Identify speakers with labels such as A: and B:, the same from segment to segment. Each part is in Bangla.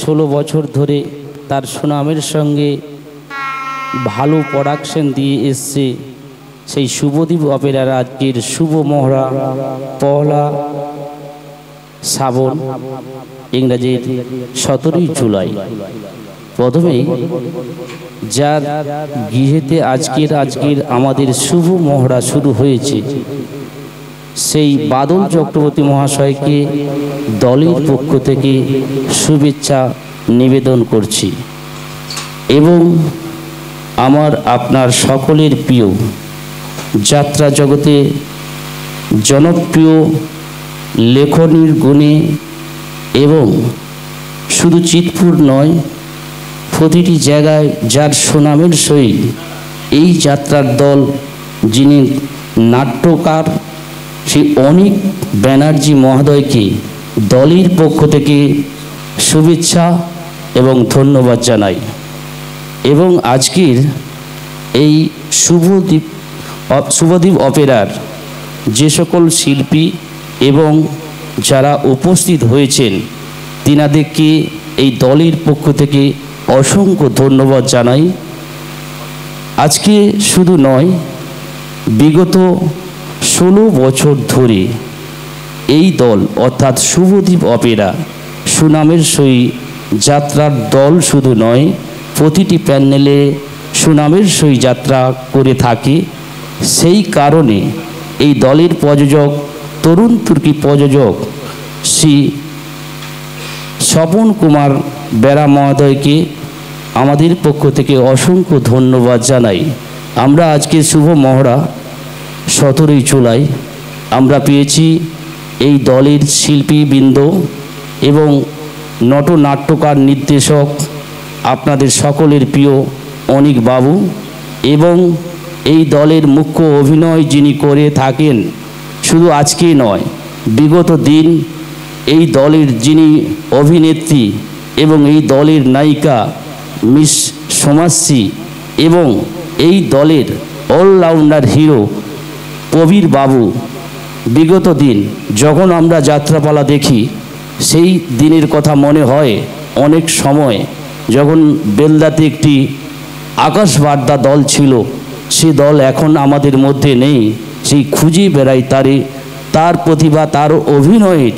A: 16 বছর ধরে তার সুনামের সঙ্গে ভালো প্রোডাকশন দিয়ে এসছে সেই শুভদ্বীপ অপেরার আজকের শুভ মহড়া পহলা শ্রাবণ ইংরেজির 17 জুলাই। প্রথমেই যার গৃহেতে আজকের আমাদের শুভ মহড়া শুরু হয়েছে সেই বাদল চক্রবর্তী মহাশয়কে দলের পক্ষ থেকে শুভেচ্ছা নিবেদন করছি এবং আমার আপনার সকলের প্রিয় যাত্রা জগতে জনপ্রিয় লেখনীর গুণে এবং শুধু চিতপুর নয় প্রতিটি জায়গায় যার সুনামের সহিত এই যাত্রার দল যিনি নাট্যকার সেই অনিক ব্যানার্জি মহোদয়কে দলের পক্ষ থেকে শুভেচ্ছা এবং ধন্যবাদ জানাই এবং আজকের এই শুভদ্বীপ অপেরার যে সকল শিল্পী এবং যারা উপস্থিত হয়েছেন তিনাদেরকে এই দলের পক্ষ থেকে অসংখ্য ধন্যবাদ জানাই। আজকে শুধু নয়, বিগত 16 বছর ধরে এই দল অর্থাৎ শুভদ্বীপ অপেরা সুনামের সহিত যাত্রার দল শুধু নয়, প্রতিটি প্যান্ডেলে সুনামের সহিত যাত্রা করে থাকে। সেই কারণে এই দলের প্রযোজক তরুণ তুর্কি প্রযোজক শ্রী স্বপন কুমার বেরা মহোদয়কে আমাদের পক্ষ থেকে অসংখ্য ধন্যবাদ জানাই। আমরা আজকে শুভ মহড়া 17 জুলাই আমরা পেয়েছি এই দলের শিল্পীবৃন্দ এবং নটনাট্যকার নির্দেশক আপনাদের সকলের প্রিয় অনিক বাবু এবং এই দলের মুখ্য অভিনয় যিনি করে থাকেন শুধু আজকে নয় বিগত দিন এই দলের যিনি অভিনেত্রী এবং এই দলের নায়িকা মিস সমাজশ্রী এবং এই দলের অলরাউন্ডার হিরো কবির বাবু। বিগত দিন যখন আমরা যাত্রাপালা দেখি সেই দিনের কথা মনে হয় অনেক সময় যখন বেলদাতে একটি আকাশবার্তা দল ছিল, সে দল এখন আমাদের মধ্যে নেই। সেই খুঁজে বেড়াই তার প্রতিভা, তার অভিনয়ের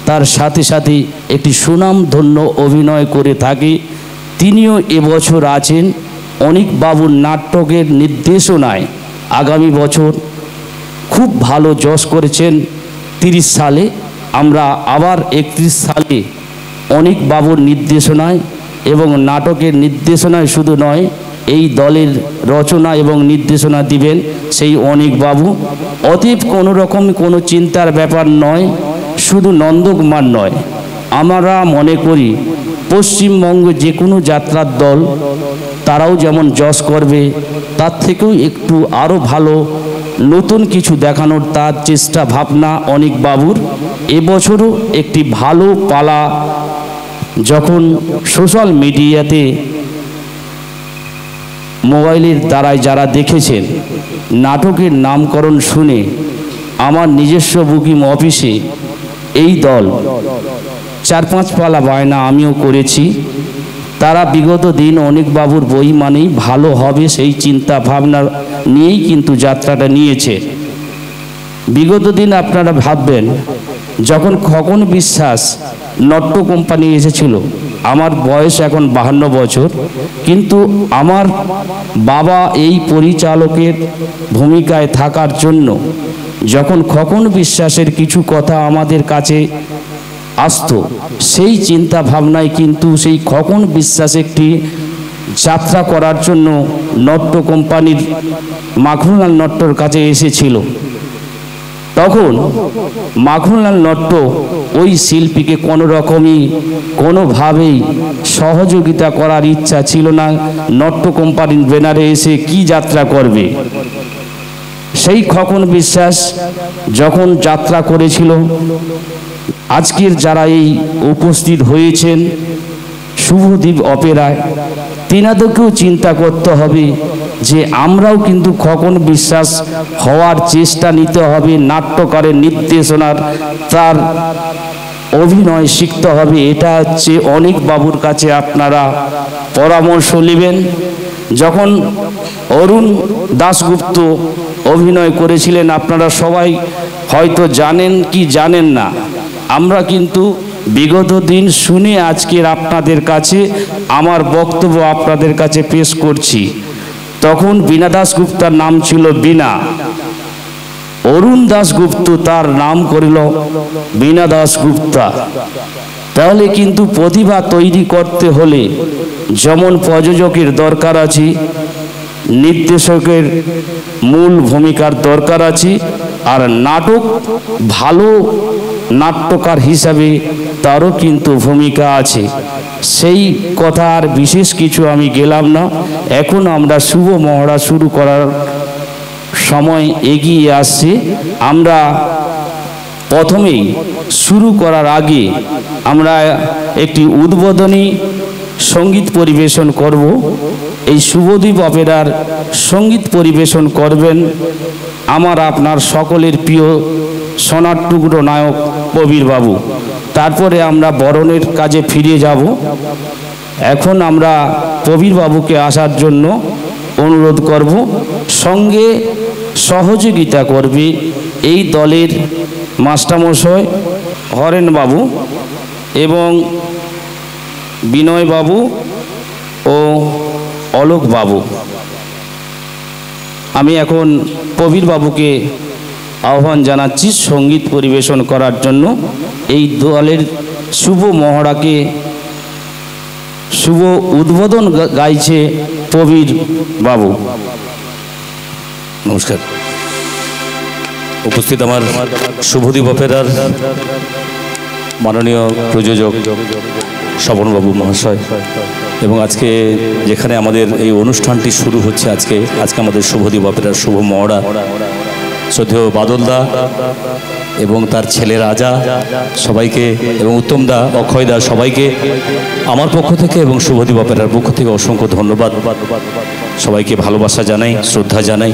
A: তার সাথে সাথে একটি সুনামধন্য অভিনয় করে থাকে। তিনিও এবছর আছেন অনিক বাবুর নাটকের নির্দেশনায়। আগামী বছর খুব ভালো যশ করেছেন 30 সালে, আমরা আবার 31 সালে অনিক বাবুর নির্দেশনায় এবং নাটকের নির্দেশনায় শুধু নয় এই দলের রচনা এবং নির্দেশনা দিবেন সেই অনিক বাবু। অতএব কোনো রকম কোনো চিন্তার ব্যাপার নয়, শুধু নন্দকুমার নয়, আমরা মনে করি পশ্চিমবঙ্গ যে কোনো যাত্রার দল তারাও যেমন যশ করবে তার থেকেও একটু আরও ভালো নতুন কিছু দেখানোর তার চেষ্টা ভাবনা অনিক বাবুর। এবছরও একটি ভালো পালা যখন সোশ্যাল মিডিয়াতে মোবাইলের দ্বারায় যারা দেখেছেন নাটকের নামকরণ শুনে আমার নিজস্ব বুকিং অফিসে এই দল 4-5 পালা বায়না আমিও করেছি। তারা বিগত দিন অনিক বাবুর বই মানেই ভালো হবে সেই চিন্তা ভাবনা নিয়েই কিন্তু যাত্রাটা নিয়েছে। বিগত দিন আপনারা ভাববেন যখন খগন বিশ্বাস নট্য কোম্পানি এসেছিল, আমার বয়স এখন 52 বছর, কিন্তু আমার বাবা এই পরিচালকের ভূমিকায় থাকার জন্য যখন খগন বিশ্বাসের কিছু কথা আমাদের কাছে আসতো সেই চিন্তা ভাবনায় কিন্তু সেই খগন বিশ্বাস একটি যাত্রা করার জন্য নট্য কোম্পানির মাখনলাল নট্যর কাছে এসেছিল। তখন মাখনলাল নট্য ওই শিল্পীকে কোনো রকমই কোনোভাবেই সহযোগিতা করার ইচ্ছা ছিল না। নট্য কোম্পানির ব্যানারে এসে কি যাত্রা করবে, সেই খগন বিশ্বাস যখন যাত্রা করেছিল আজকের যারা এই উপস্থিত হয়েছেন শুভদ্বীপ অপেরায় তিনাদেরকেও চিন্তা করতে হবে যে আমরাও কিন্তু খগন বিশ্বাস হওয়ার চেষ্টা নিতে হবে। নাট্যকারের নির্দেশনার তার অভিনয় শিখতে হবে, এটা হচ্ছে অনেক বাবুর কাছে আপনারা পরামর্শ নেবেন। যখন অরুণ দাশগুপ্ত অভিনয় করেছিলেন, আপনারা সবাই হয়তো জানেন কি জানেন না, আমরা কিন্তু বিগত দিন শুনে আজকের আপনাদের কাছে আমার বক্তব্য আপনাদের কাছে পেশ করছি। তখন বীণা দাশগুপ্তার নাম ছিল বীণা, অরুণ দাশগুপ্ত তার নাম করিল বীণা দাশগুপ্তা। তাহলে কিন্তু প্রতিভা তৈরি করতে হলে যেমন প্রযোজকের দরকার আছে, নির্দেশকের মূল ভূমিকার দরকার আছে, আর নাটক ভালো নাট্যকার হিসাবে তারও কিন্তু ভূমিকা আছে। সেই কথা আর বিশেষ কিছু আমি গেলাম না। এখন আমরা শুভ মহড়া শুরু করার সময় এগিয়ে আসছে। আমরা প্রথমেই শুরু করার আগে আমরা একটি উদ্বোধনী সঙ্গীত পরিবেশন করব। এই শুভদ্বীপ অপেরার সঙ্গীত পরিবেশন করবেন আমার আপনার সকলের প্রিয় সোনার টুকরো নায়ক প্রবীর বাবু। তারপরে আমরা বরণের কাজে ফিরে যাব। এখন আমরা প্রবীর বাবুকে আসার জন্য অনুরোধ করব। সঙ্গে সহযোগিতা করবে এই দলের মাস্টারমশাই হরেন বাবু এবং বিনয় বাবু ও অলোক বাবু। আমি এখন প্রবীর বাবুকে আহ্বান জানাচ্ছি সঙ্গীত পরিবেশন করার জন্য। এই দলের শুভ মহড়াকে শুভ উদ্বোধন গাইছে প্রবীর বাবু।
B: নমস্কার। উপস্থিত আমার শুভদ্বীপ অপেরার মাননীয় প্রযোজক স্বপনবাবু মহাশয় এবং আজকে যেখানে আমাদের এই অনুষ্ঠানটি শুরু হচ্ছে, আজকে আমাদের শুভদ্বীপ অপেরার শুভ মহড়া, শ্রদ্ধেয় বাদলদা এবং তার ছেলে রাজা সবাইকে এবং উত্তমদা, অক্ষয়দা সবাইকে আমার পক্ষ থেকে এবং শুভদ্বীপ অপেরার পক্ষ থেকে অসংখ্য ধন্যবাদ। সবাইকে ভালোবাসা জানাই, শ্রদ্ধা জানাই,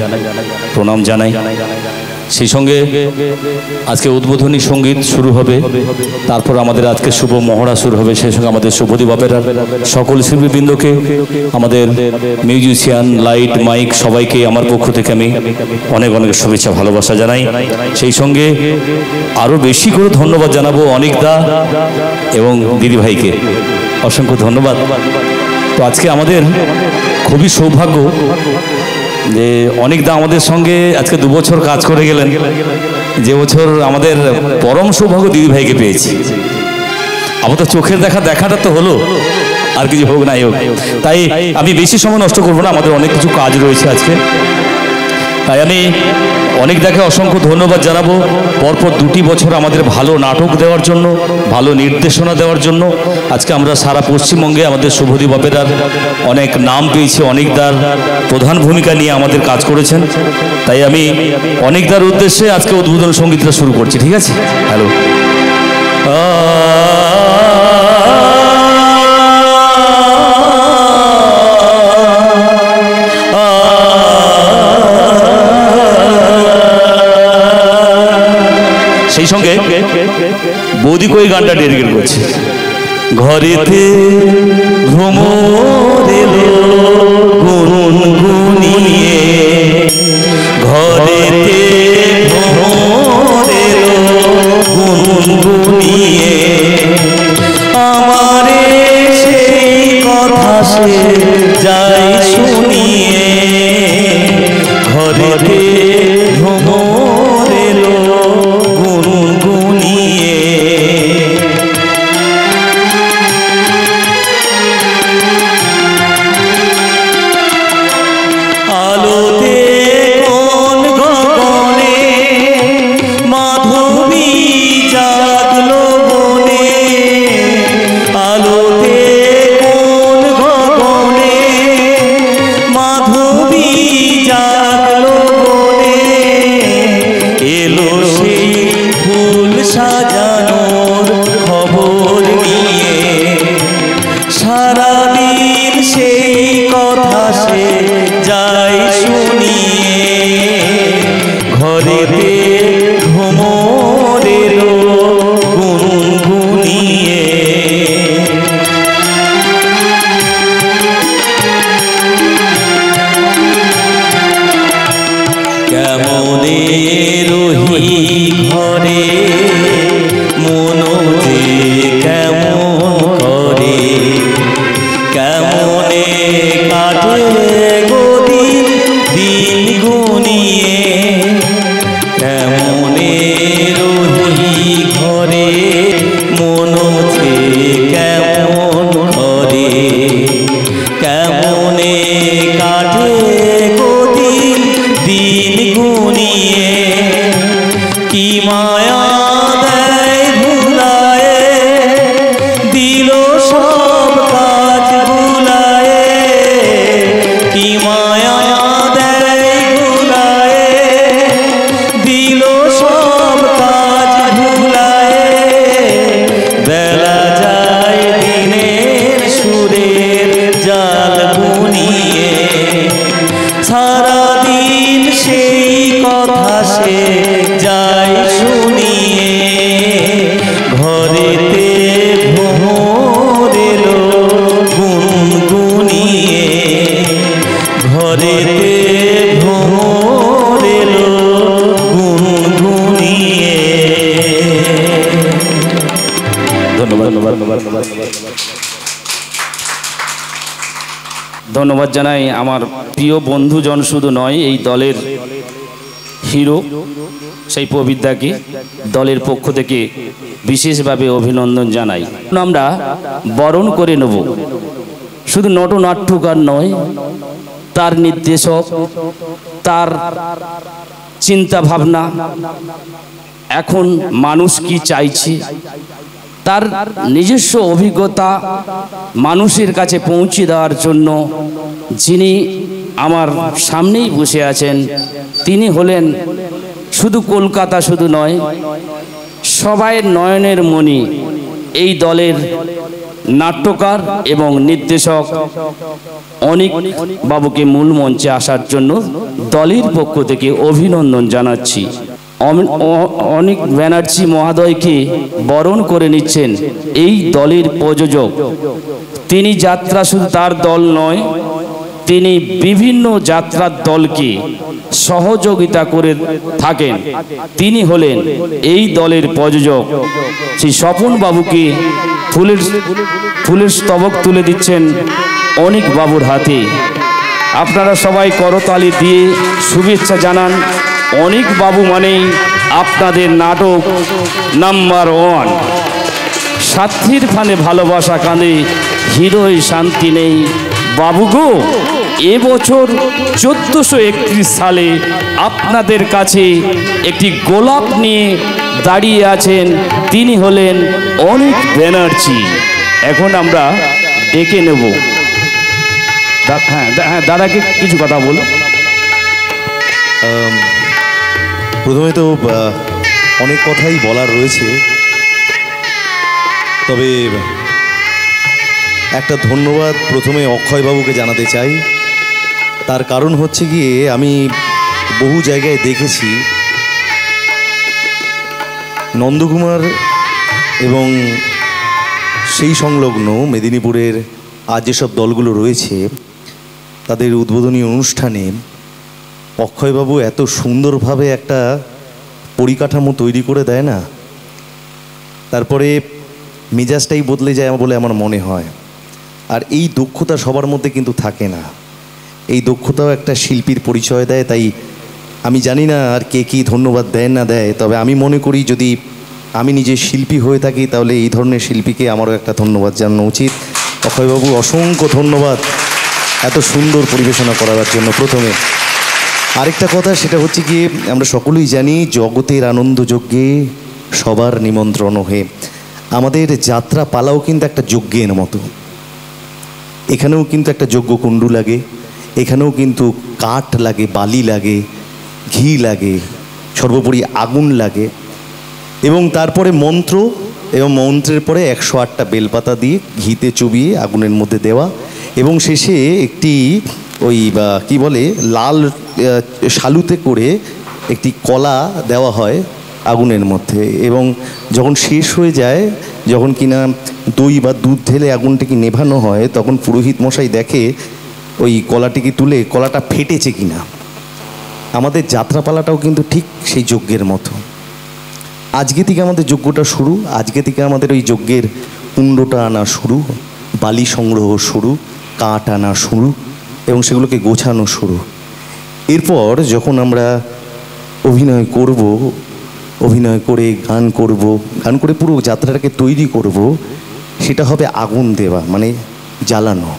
B: প্রণাম জানাই। সেই সঙ্গে আজকে উদ্বোধনী সঙ্গীত শুরু হবে, তারপর আমাদের আজকে শুভ মহড়া শুরু হবে। সেই সঙ্গে আমাদের শুভদ্বীপ অপেরার সকল শিল্পীবৃন্দকে, আমাদের মিউজিশিয়ান, লাইট, মাইক সবাইকে আমার পক্ষ থেকে আমি অনেক অনেক শুভেচ্ছা ভালোবাসা জানাই। সেই সঙ্গে আরও বেশি করে ধন্যবাদ জানাবো অনিকদা এবং দিদিভাইকে, অসংখ্য ধন্যবাদ। তো আজকে আমাদের খুবই সৌভাগ্য যে অনেকদা আমাদের সঙ্গে আজকে 2 বছর কাজ করে গেলেন। যে বছর আমাদের পরম সৌভাগ্য দিদিভাইকে পেয়েছি। আবার তো চোখের দেখাটা তো হলো, আর কিছু হোক নাই হোক। তাই আমি বেশি সময় নষ্ট করবো না, আমাদের অনেক কিছু কাজ রয়েছে আজকে। তাই আমি অনেকদাকে অসংখ্য ধন্যবাদ জানাবো। পরপর 2টি বছর আমাদের ভালো নাটক দেওয়ার জন্য, ভালো নির্দেশনা দেওয়ার জন্য। আজকে আমরা সারা পশ্চিমবঙ্গে আমাদের শুভদ্বীপ অপেরার অনেক নাম পেয়েছি। অনেকদার প্রধান ভূমিকা নিয়ে আমাদের কাজ করেছেন। তাই আমি অনেকদার উদ্দেশ্যে আজকে উদ্বোধন সঙ্গীতটা শুরু করছি, ঠিক আছে? হ্যালো। সেই সঙ্গে বৌদি কই গানটা ডেডিকেট করছে। ঘরেতে ভ্রমর এলো গুনগুনিয়ে, ঘরেতে ভ্রমর এলো গুনগুনিয়ে, আমারে সেই কথা সে যাই শুনিয়ে, ঘরেতে ভ্রমর এলো গুনগুনিয়ে। আলোতে কোন গগনে মাধবী জাগলো বনে, আলোতে কোন গগনে
A: ধন্যবাদ জানাই আমার প্রিয় বন্ধুজন শুধু নয়, এই দলের হিরো সেই প্রবিদ্যাকে দলের পক্ষ থেকে বিশেষভাবে অভিনন্দন জানাই। আমরা বরণ করে নেব শুধু নটনাট্যকার নয়, তার নির্দেশক, তার চিন্তা ভাবনা, এখন মানুষ কি চাইছে, তার নিজস্ব অভিজ্ঞতা মানুষের কাছে পৌঁছে দেওয়ার জন্য যিনি আমার সামনেই বসে আছেন, তিনি হলেন শুধু কলকাতা শুধু নয়, সবাই নয়নের মণি, এই দলের নাট্যকার এবং নির্দেশক অনিক বাবুকে মূল মঞ্চে আসার জন্য দলের পক্ষ থেকে অভিনন্দন জানাচ্ছি। অনিক ব্যানার্জি মহোদয়কে বরণ করে নিচ্ছেন এই দলের প্রযোজক। তিনি যাত্রা শুধু তার দল নয়, তিনি বিভিন্ন যাত্রার দলকে সহযোগিতা করে থাকেন। তিনি হলেন এই দলের প্রযোজক শ্রী স্বপন বাবুকে ফুলের স্তবক তুলে দিচ্ছেন অনিক বাবুর হাতে। আপনারা সবাই করতালি দিয়ে শুভেচ্ছা জানান। অনিক বাবু মানেই আপনাদের নাটক নাম্বার 1। সাথীর ফানে ভালোবাসা কাঁদে, হিরোয় শান্তি নেই। বাবু গো, এবছর 1431 সালে আপনাদের কাছে একটি গোলাপ নিয়ে দাঁড়িয়ে আছেন, তিনি হলেন অনিক ব্যানার্জি। এখন আমরা ডেকে নেব। হ্যাঁ, দাদাকে কিছু কথা বলো।
C: প্রথমে তো অনেক কথাই বলার রয়েছে, তবে একটা ধন্যবাদ প্রথমে অক্ষয়বাবুকে জানাতে চাই। তার কারণ হচ্ছে গিয়ে আমি বহু জায়গায় দেখেছি নন্দকুমার এবং সেই সংলগ্ন মেদিনীপুরের আজ যেসব দলগুলো রয়েছে তাদের উদ্বোধনী অনুষ্ঠানে অক্ষয়বাবু এত সুন্দরভাবে একটা পরিকাঠামো তৈরি করে দেয় না, তারপরে মেজাজটাই বদলে যায় বলে আমার মনে হয়। আর এই দক্ষতা সবার মধ্যে কিন্তু থাকে না, এই দক্ষতাও একটা শিল্পীর পরিচয় দেয়। তাই আমি জানি না আর কে কী ধন্যবাদ দেয় না দেয়, তবে আমি মনে করি যদি আমি নিজে শিল্পী হয়ে থাকি তাহলে এই ধরনের শিল্পীকে আমারও একটা ধন্যবাদ জানানো উচিত। অক্ষয়বাবু অসংখ্য ধন্যবাদ এত সুন্দর পরিবেশনা করার জন্য। প্রথমে আরেকটা কথা, সেটা হচ্ছে গিয়ে আমরা সকলেই জানি জগতের আনন্দযজ্ঞে সবার নিমন্ত্রণ হয়ে আমাদের যাত্রা পালাও কিন্তু একটা যজ্ঞের মতো। এখানেও কিন্তু একটা যজ্ঞকুণ্ডু লাগে, এখানেও কিন্তু কাঠ লাগে, বালি লাগে, ঘি লাগে, সর্বোপরি আগুন লাগে, এবং তারপরে মন্ত্র, এবং মন্ত্রের পরে 108টা বেলপাতা দিয়ে ঘিতে চুবিয়ে আগুনের মধ্যে দেওয়া, এবং শেষে একটি ওই কি বলে লাল শালুতে করে একটি কলা দেওয়া হয় আগুনের মধ্যে। এবং যখন শেষ হয়ে যায়, যখন কিনা দই বা দুধ ঢেলে আগুনটিকে নেভানো হয়, তখন পুরোহিত মশাই দেখে ওই কলাটিকে তুলে কলাটা ফেটেছে কিনা। আমাদের যাত্রাপালাটাও কিন্তু ঠিক সেই যজ্ঞের মতো। আজকে থেকে আমাদের যজ্ঞটা শুরু, আজকে থেকে আমাদের ওই যজ্ঞের কুণ্ডটা আনা শুরু, বালি সংগ্রহ শুরু, কাঠ আনা শুরু, এবং সেগুলোকে গোছানো শুরু। এরপর যখন আমরা অভিনয় করব, অভিনয় করে গান করব, গান করে পুরো যাত্রাটাকে তৈরি করব, সেটা হবে আগুন দেওয়া, মানে জ্বালানো।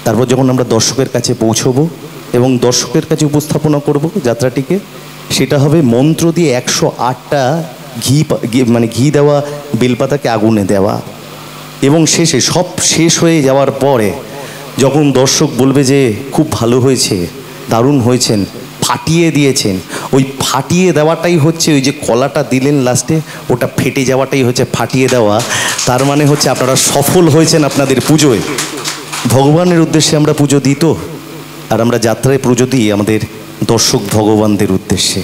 C: তারপর যখন আমরা দর্শকের কাছে পৌঁছবো এবং দর্শকের কাছে উপস্থাপনা করব যাত্রাটিকে, সেটা হবে মন্ত্র দিয়ে 108টা মানে ঘি দেওয়া বেলপাতাকে আগুনে দেওয়া। এবং শেষে সব শেষ হয়ে যাওয়ার পরে যখন দর্শক বলবে যে খুব ভালো হয়েছে, দারুণ হয়েছেন, ফাটিয়ে দিয়েছেন, ওই ফাটিয়ে দেওয়াটাই হচ্ছে ওই যে কলাটা দিলেন লাস্টে, ওটা ফেটে যাওয়াটাই হচ্ছে ফাটিয়ে দেওয়া। তার মানে হচ্ছে আপনারা সফল হয়েছেন আপনাদের পুজোয়। ভগবানের উদ্দেশ্যে আমরা পুজো দিই তো, আর আমরা যাত্রায় পুজো দিই আমাদের দর্শক ভগবানদের উদ্দেশ্যে।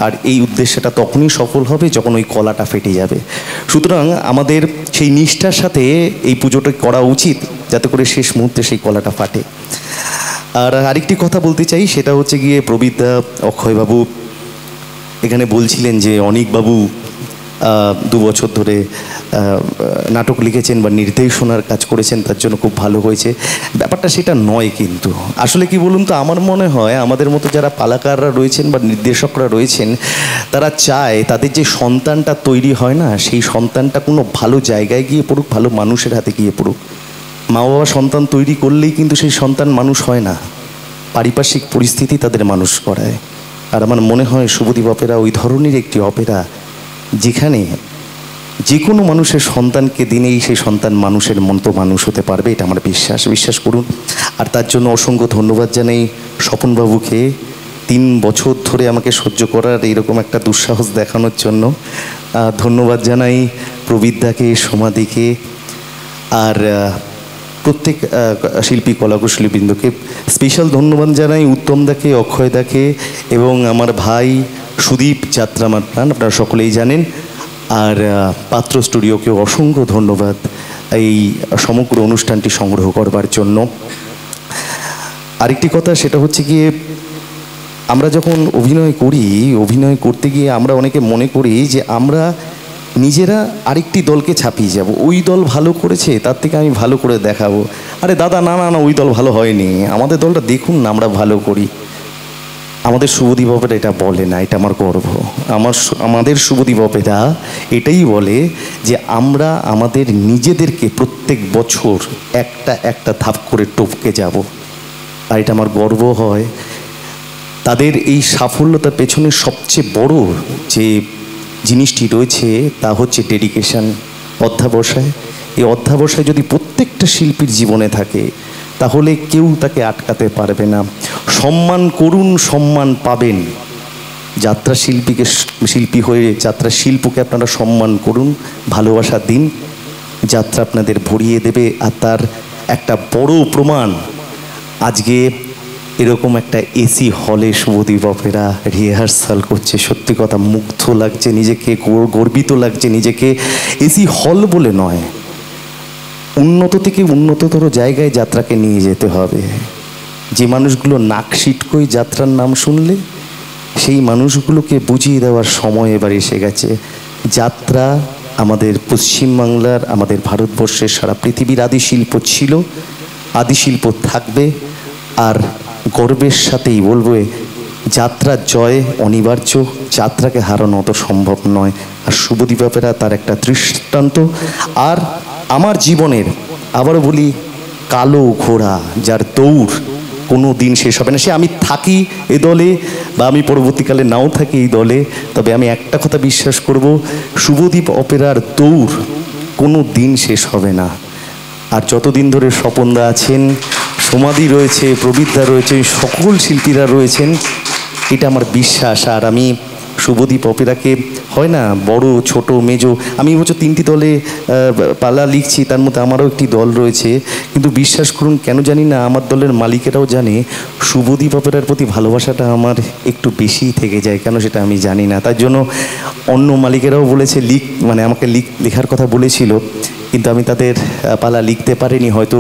C: আর এই উদ্দেশ্যটা তখনই সফল হবে যখন ওই কলাটা ফেটে যাবে। সুতরাং আমাদের সেই নিষ্ঠার সাথে এই পুজোটা করা উচিত, যাতে করে শেষ মুহূর্তে সেই কলাটা ফাটে। আর আরেকটি কথা বলতে চাই, সেটা হচ্ছে গিয়ে প্রবীরদা, অক্ষয়বাবু এখানে বলছিলেন যে অনিকবাবু 2 বছর ধরে নাটক লিখেছেন বা নির্দেশনার কাজ করেছেন, তার জন্য খুব ভালো হয়েছে। ব্যাপারটা সেটা নয়, কিন্তু আসলে কি বলুন তো, আমার মনে হয় আমাদের মতো যারা পালাকাররা রয়েছেন বা নির্দেশকরা রয়েছেন, তারা চায় তাদের যে সন্তানটা তৈরি হয় না, সেই সন্তানটা কোনো ভালো জায়গায় গিয়ে পড়ুক, ভালো মানুষের হাতে গিয়ে পড়ুক। মা বাবা সন্তান তৈরি করলেই কিন্তু সেই সন্তান মানুষ হয় না, পারিপার্শ্বিক পরিস্থিতি তাদের মানুষ করায়। আর আমার মনে হয় শুভদীপ অপেরা ওই ধরনের একটি অপেরা, যেখানে যে কোনো মানুষের সন্তানকে দিনেই সেই সন্তান মানুষের মতো মানুষ হতে পারবে, এটা আমার বিশ্বাস করুন। আর তার জন্য অসংখ্য ধন্যবাদ জানাই স্বপনবাবুকে 3 বছর ধরে আমাকে সহ্য করার এইরকম একটা দুঃসাহস দেখানোর জন্য। ধন্যবাদ জানাই প্রবীরদাকে, সমাধিকে, আর প্রত্যেক শিল্পী কলাকুশলীবৃন্দকে। স্পেশাল ধন্যবাদ জানাই উত্তমদাকে, অক্ষয়দাকে এবং আমার ভাই সুদীপ যাত্রা মাত্রান, আপনারা সকলেই জানেন। আর পাত্র স্টুডিওকেও অসংখ্য ধন্যবাদ এই সমগ্র অনুষ্ঠানটি সংগ্রহ করবার জন্য। আরেকটি কথা, সেটা হচ্ছে গিয়ে আমরা যখন অভিনয় করতে গিয়ে আমরা অনেকে মনে করি যে আমরা নিজেরা আরেকটি দলকে ছাপিয়ে যাব, ওই দল ভালো করেছে তার থেকে আমি ভালো করে দেখাবো। আরে দাদা, না না না, ওই দল ভালো হয়নি, আমাদের দলটা দেখুন না, আমরা ভালো করি। আমাদের শুভদীপ অপেরা এটা বলে না, এটা আমার গর্ব। আমাদের শুভদীপ অপেরা এটাই বলে যে আমরা আমাদের নিজেদেরকে প্রত্যেক বছর একটা ধাপ করে টপকে যাব। আর এটা আমার গর্ব হয়। তাদের এই সাফল্যতার পেছনে সবচেয়ে বড় যে জিনিসটি রয়েছে তা হচ্ছে ডেডিকেশন, অধ্যাবসায়। এই অধ্যাবসায় যদি প্রত্যেকটা শিল্পীর জীবনে থাকে, তাহলে কেউ তাকে আটকাতে পারবে না। সম্মান করুন, সম্মান পাবেন। যাত্রা শিল্পী হয়ে যাত্রা শিল্পকে আপনারা সম্মান করুন, ভালোবাসা দিন, যাত্রা আপনাদের ভরিয়ে দেবে। আর তার একটা বড় প্রমাণ, আজকে এরকম একটা এসি হলে শুভদীপ অপেরা রিহার্সাল করছে। সত্যি কথা, মুগ্ধ লাগছে নিজেকে, গর্বিত লাগছে নিজেকে। এসি হল বলে নয়, উন্নত থেকে উন্নততর জায়গায় যাত্রাকে নিয়ে যেতে হবে। যে মানুষগুলো নাক সিটকোই যাত্রার নাম শুনলে, সেই মানুষগুলোকে বুঝিয়ে দেওয়ার সময় এবার এসে গেছে। যাত্রা আমাদের পশ্চিমবাংলার, আমাদের ভারতবর্ষের, সারা পৃথিবীর আদি শিল্প ছিল, আদি শিল্প থাকবে। আর গর্বের সাথেই বলবো, যাত্রার জয় অনিবার্য, যাত্রাকে হারানো অত সম্ভব নয়। আর শুভদীপ অপেরা তার একটা দৃষ্টান্ত। আর আমার জীবনের, আবারও বলি, কালো ঘোড়া, যার দৌড় কোনো দিন শেষ হবে না। সে আমি থাকি এ দলে বা আমি পরবর্তীকালে নাও থাকি এই দলে, তবে আমি একটা কথা বিশ্বাস করব, শুভদীপ অপেরার দৌড় কোনো দিন শেষ হবে না। আর যতদিন ধরে স্বপনদা আছেন, সমাধি রয়েছে, প্রবীরদা রয়েছে, সকল শিল্পীরা রয়েছেন, এটা আমার বিশ্বাস। আর আমি শুভদীপ অপেরাকে, হয় না বড় ছোট মেজো, আমি বলছি 3টি দলে পালা লিখছি, তার মধ্যে আমারও একটি দল রয়েছে। কিন্তু বিশ্বাস করুন, কেন জানি না, আমার দলের মালিকেরাও জানে শুভদীপ অপেরার প্রতি ভালোবাসাটা আমার একটু বেশিই থেকে যায়। কেন সেটা আমি জানি না। তার জন্য অন্য মালিকেরাও বলেছে আমাকে লেখার কথা বলেছিল, কিন্তু আমি তাদের পালা লিখতে পারিনি। হয়তো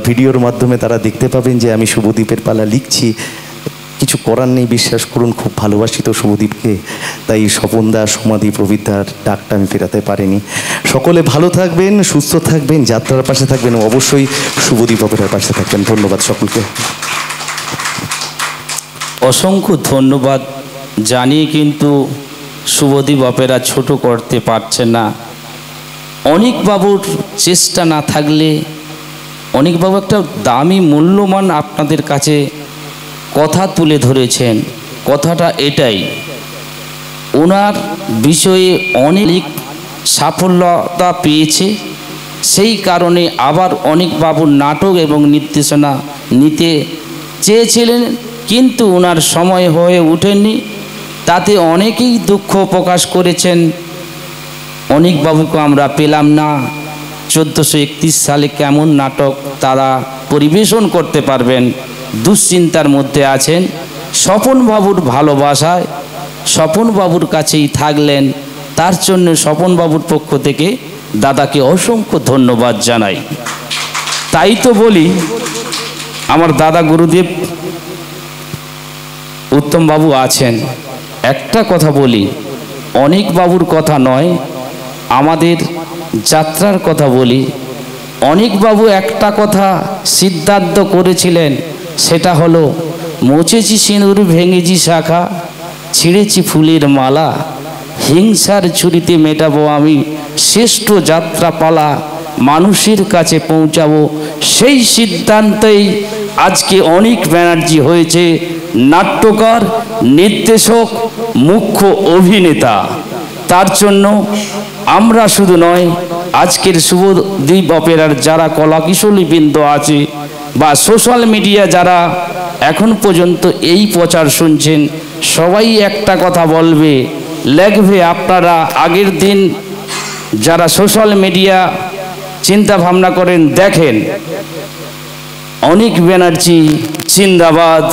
C: ভিডিওর মাধ্যমে তারা দেখতে পাবেন যে আমি শুভদীপের পালা লিখছি। কিছু করার নেই, বিশ্বাস করুন, খুব ভালোবাসি তো শুভদীপকে, তাই স্বপনদা, সমাধি, প্রবীরদার ডাকটা আমি ফেরাতে পারিনি। সকলে ভালো থাকবেন, সুস্থ থাকবেন, যাত্রার পাশে থাকবেন, অবশ্যই শুভদীপ অপেরার পাশে থাকবেন। ধন্যবাদ সকলকে।
A: অসংখ্য ধন্যবাদ জানিয়ে কিন্তু শুভদীপ অপেরা ছোট করতে পারছে না। অনিক বাবুর চেষ্টা না থাকলে, অনিক বাবু একটা দামি মূল্যবান আপনাদের কাছে কথা তুলে ধরেছেন। কথাটা এটাই, ওনার বিষয়ে অনেক সাফল্যতা পেয়েছে, সেই কারণে আবার অনিক বাবুর নাটক এবং নির্দেশনা নিতে চেয়েছিলেন, কিন্তু ওনার সময় হয়ে ওঠেনি। তাতে অনেকেই দুঃখ প্রকাশ করেছেন, অনিক বাবুকে আমরা পেলাম না। 1431 সালে কেমন নাটক তারা পরিবেশন করতে পারবেন, দুশ্চিন্তার মধ্যে আছেন। স্বপনবাবুর ভালোবাসায় স্বপনবাবুর কাছেই থাকলেন, তার জন্য স্বপনবাবুর পক্ষ থেকে দাদাকে অসংখ্য ধন্যবাদ জানাই। তাই তো বলি, আমার দাদা গুরুদেব উত্তমবাবু আছেন, একটা কথা বলি, অনেক বাবুর কথা নয়, আমাদের যাত্রার কথা বলি। অনেক বাবু একটা কথা সিদ্ধান্ত করেছিলেন, সেটা হলো মুছেছি সিঁদুর, ভেঙেছি শাখা, ছিঁড়েছি ফুলের মালা, হিংসার ছুরিতে মেটাবো আমি শ্রেষ্ঠ যাত্রাপালা, মানুষের কাছে পৌঁছাবো। সেই সিদ্ধান্তেই আজকে অনিক ব্যানার্জি হয়েছে নাট্যকার, নির্দেশক, মুখ্য অভিনেতা। তার জন্য আমরা শুধু নয়, আজকের শুভদ্বীপ অপেরার যারা কলাকুশলীবৃন্দ আছে বা সোশ্যাল মিডিয়া যারা এখন পর্যন্ত এই প্রচার শুনছেন, সবাই একটা কথা বলবে, লেখবে। আপনারা আগের দিন যারা সোশ্যাল মিডিয়া চিন্তা ভাবনা করেন, দেখেন অনিক ব্যানার্জি জিন্দাবাদ,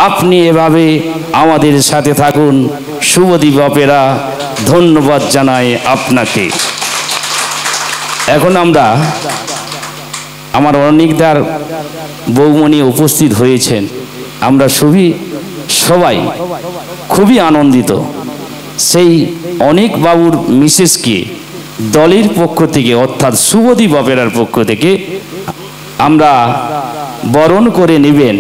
A: আপনি এভাবে আমাদের সাথে থাকুন। শুভদ্বীপ অপেরা ধন্যবাদ জানাই আপনাকে। এখন আমরা আমার অনিকদার বৌমণি উপস্থিত হয়েছেন, আমরা সবাই খুবই আনন্দিত। সেই অনিক বাবুর মিসেসকে দলের পক্ষ থেকে অর্থাৎ শুভদ্বীপ অপেরার পক্ষ থেকে আমরা বরণ করে নেবেন।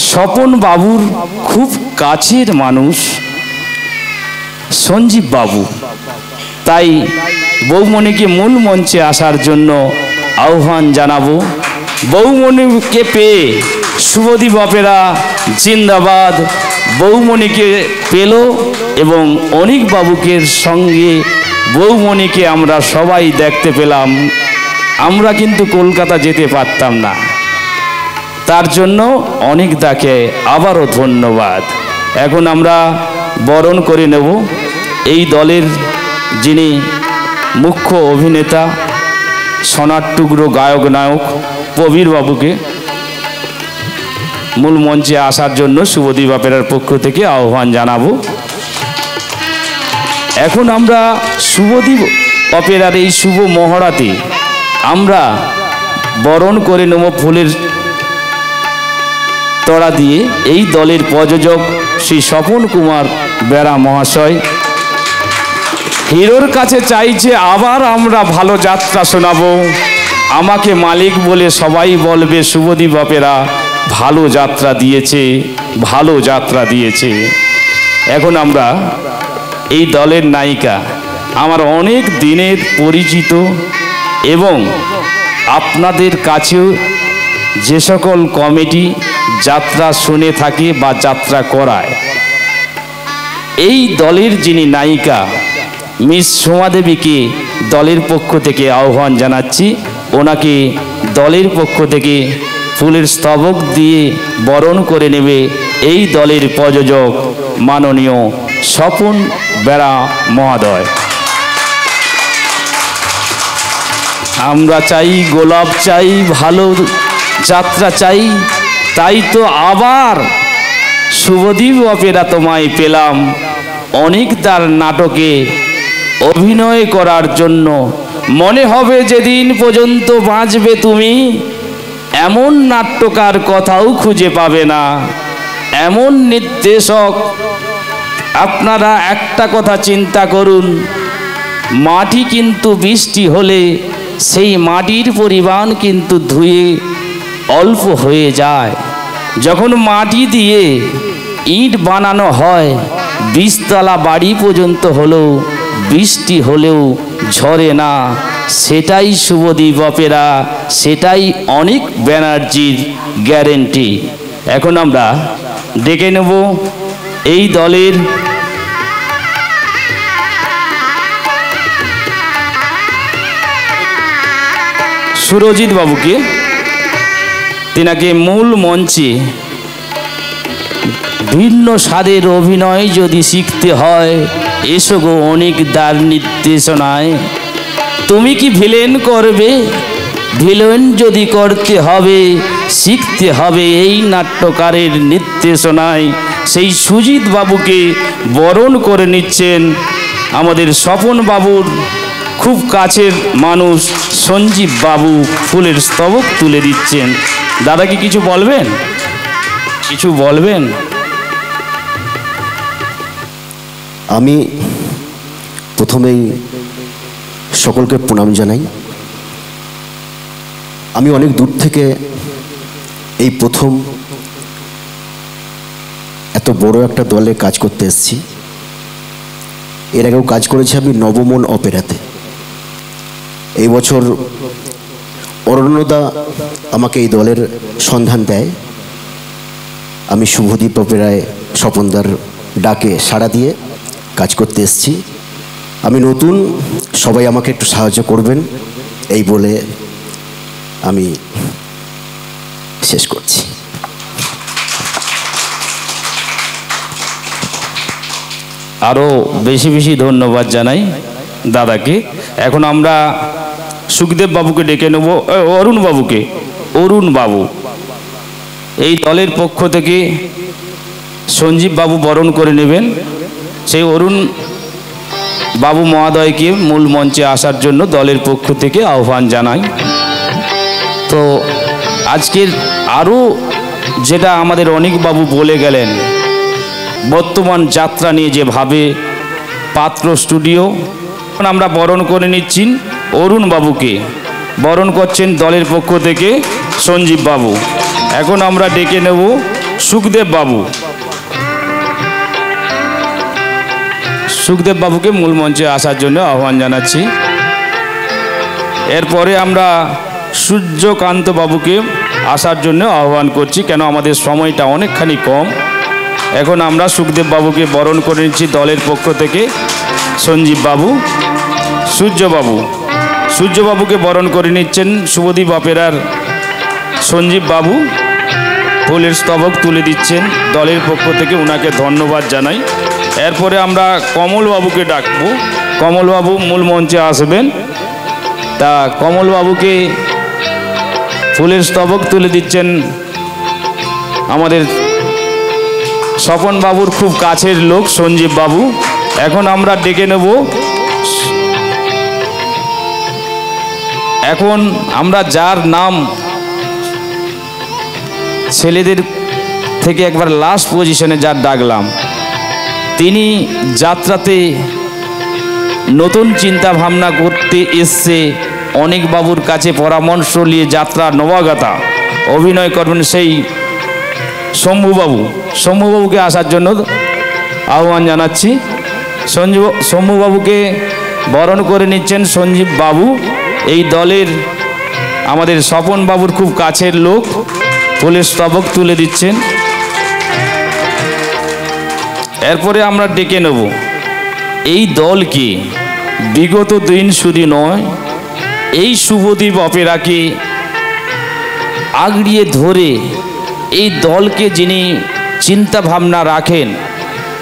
A: স্বপন বাবুর খুব কাছের মানুষ সঞ্জীব বাবু, তাই বৌমণিকে মূল মঞ্চে আসার জন্য আহ্বান জানাবো। বৌমণিকে পেয়ে শুভদ্বীপ অপেরা জিন্দাবাদ। বৌমণিকে পেল এবং অনিক বাবুকে সঙ্গে বৌমণিকে আমরা সবাই দেখতে পেলাম। আমরা কিন্তু কলকাতা যেতে পারতাম না, তার জন্য অনিকদাকে আবারও ধন্যবাদ। এখন আমরা বরণ করে নেব এই দলের যিনি মুখ্য অভিনেতা, সোনার টুকরো গায়ক নায়ক প্রবীর বাবুকে মূল মঞ্চে আসার জন্য শুভদ্বীপ অপেরার পক্ষ থেকে আহ্বান জানাবো। এখন আমরা শুভদ্বীপ অপেরার এই শুভ মহড়াতে আমরা বরণ করে নেব ফুলের তড়া দিয়ে এই দলের প্রযোজক শ্রী স্বপন কুমার বেরা মহাশয়। হিরোর কাছে চাইছে আবার আমরা ভালো যাত্রা শোনাবো, আমাকে মালিক বলে সবাই বলবে শুভদ্বীপ অপেরা ভালো যাত্রা দিয়েছে, ভালো যাত্রা দিয়েছে। এখন আমরা এই দলের নায়িকা, আমার অনেক দিনের পরিচিত এবং আপনাদের কাছেও যে সকল কমিটি যাত্রা শুনে থাকে বা যাত্রা করায়, এই দলের যিনি নায়িকা মিস সোমাদেবীকে দলের পক্ষ থেকে আহ্বান জানাচ্ছি। ওনাকে দলের পক্ষ থেকে ফুলের স্তবক দিয়ে বরণ করে নেবে এই দলের প্রযোজক মাননীয় স্বপন বেরা মহোদয়। আমরা চাই, গোলাপ চাই, ভালো যাত্রা চাই, তাই তো আবার শুভদ্বীপ অপেরা তোমায় পেলাম অনিকদার নাটকে অভিনয় করার জন্য। মনে হবে যেদিন পর্যন্ত বাঁচবে তুমি, এমন নাট্যকার কথাও খুঁজে পাবে না, এমন নির্দেশক। আপনারা একটা কথা চিন্তা করুন, মাটি কিন্তু বৃষ্টি হলে সেই মাটির পরিমাণ কিন্তু ধুয়ে অল্প হয়ে যায়। যখন মাটি দিয়ে ইট বানানো হয়, 20 তলা বাড়ি পর্যন্ত হলেও বৃষ্টি হলেও ঝরে না। সেটাই শুভদ্বীপ অপেরা, সেটাই অনিক ব্যানার্জির গ্যারেন্টি। এখন আমরা ডেকে নেব এই দলের সুরজিৎ বাবুকে, তিনাকে মূল মঞ্চে ভিন্ন স্বাদের অভিনয় যদি শিখতে হয়, এসো গো অনিকদার নির্দেশনায়। তুমি কি ভিলেন করবে? ভিলেন যদি করতে হবে, শিখতে হবে এই নাট্যকারের নির্দেশনায়। সেই সুজিত বাবুকে বরণ করে নিচ্ছেন আমাদের স্বপন বাবুর খুব কাছের মানুষ সঞ্জীব বাবু, ফুলের স্তবক তুলে দিচ্ছেন। দাদা কি কিছু বলবেন? কিছু বলবেন?
D: আমি প্রথমেই সকলকে প্রণাম জানাই। আমি অনেক দূর থেকে এই প্রথম এত বড় একটা দলে কাজ করতে এসেছি। এর আগেও কাজ করেছি আমি নবমন অপেরাতে। এই বছর অরণ্যদা আমাকে এই দলের সন্ধান দেয়। আমি শুভদীপ অপেরায় স্বপনদার ডাকে সাড়া দিয়ে কাজ করতে এসেছি। আমি নতুন, সবাই আমাকে একটু সাহায্য করবেন এই বলে আমি শেষ করছি।
A: আরও বেশি বেশি ধন্যবাদ জানাই দাদাকে। এখন আমরা সুখদেব বাবুকে ডেকে নেব, অরুণ বাবু এই দলের পক্ষ থেকে সঞ্জীব বাবু বরণ করে নেবেন। সেই অরুণ বাবু মহোদয়কে মূল মঞ্চে আসার জন্য দলের পক্ষ থেকে আহ্বান জানাই। তো আজকের আরও যেটা আমাদের অনিকবাবু বলে গেলেন, বর্তমান যাত্রা নিয়ে যেভাবে পাত্র স্টুডিও, আমরা বরণ করে নিচ্ছি অরুণ বাবুকে, বরণ করছেন দলের পক্ষ থেকে সঞ্জীব বাবু। এখন আমরা ডেকে নেব সুখদেব বাবু। সুখদেব বাবুকে মূল মঞ্চে আসার জন্য আহ্বান জানাচ্ছি। এরপরে আমরা সূর্যকান্ত বাবুকে আসার জন্য আহ্বান করছি, কেন আমাদের সময়টা অনেকখানি কম। এখন আমরা সুখদেব বাবুকে বরণ করে নিচ্ছি দলের পক্ষ থেকে সঞ্জীব বাবু। সূর্যবাবুকে বরণ করে নিচ্ছেন শুভদীপ অপেরার সঞ্জীব বাবু। ফুলের স্তবক তুলে দিচ্ছেন দলের পক্ষ থেকে, ওনাকে ধন্যবাদ জানাই। এরপরে আমরা কমলবাবুকে ডাকবো, কমলবাবু মূল মঞ্চে আসবেন। তা কমলবাবুকে ফুলের স্তবক তুলে দিচ্ছেন আমাদের স্বপন বাবুর খুব কাছের লোক সঞ্জীব বাবু। এখন আমরা ডেকে নেব, এখন আমরা যার নাম ছেলেদের থেকে একবার লাস্ট পজিশনে যার ডাকলাম, তিনি যাত্রাতে নতুন চিন্তা ভাবনা করতে এসছে, অনেক বাবুর কাছে পরামর্শ নিয়ে যাত্রা নবাগতা অভিনয় করবেন সেই শম্ভুবাবুকে আসার জন্য আহ্বান জানাচ্ছি। শম্ভুবাবুকে বরণ করে নিচ্ছেন সঞ্জীব বাবু। এই দলের আমাদের স্বপন বাবুর খুব কাছের লোক, ফুলের স্তবক তুলে দিচ্ছেন। এরপরে আমরা ডেকে নেব এই দলকে, বিগত দিন শুধু নয়, এই শুভদীপ অপেরাকে আগড়িয়ে ধরে এই দলকে যিনি চিন্তা ভাবনা রাখেন,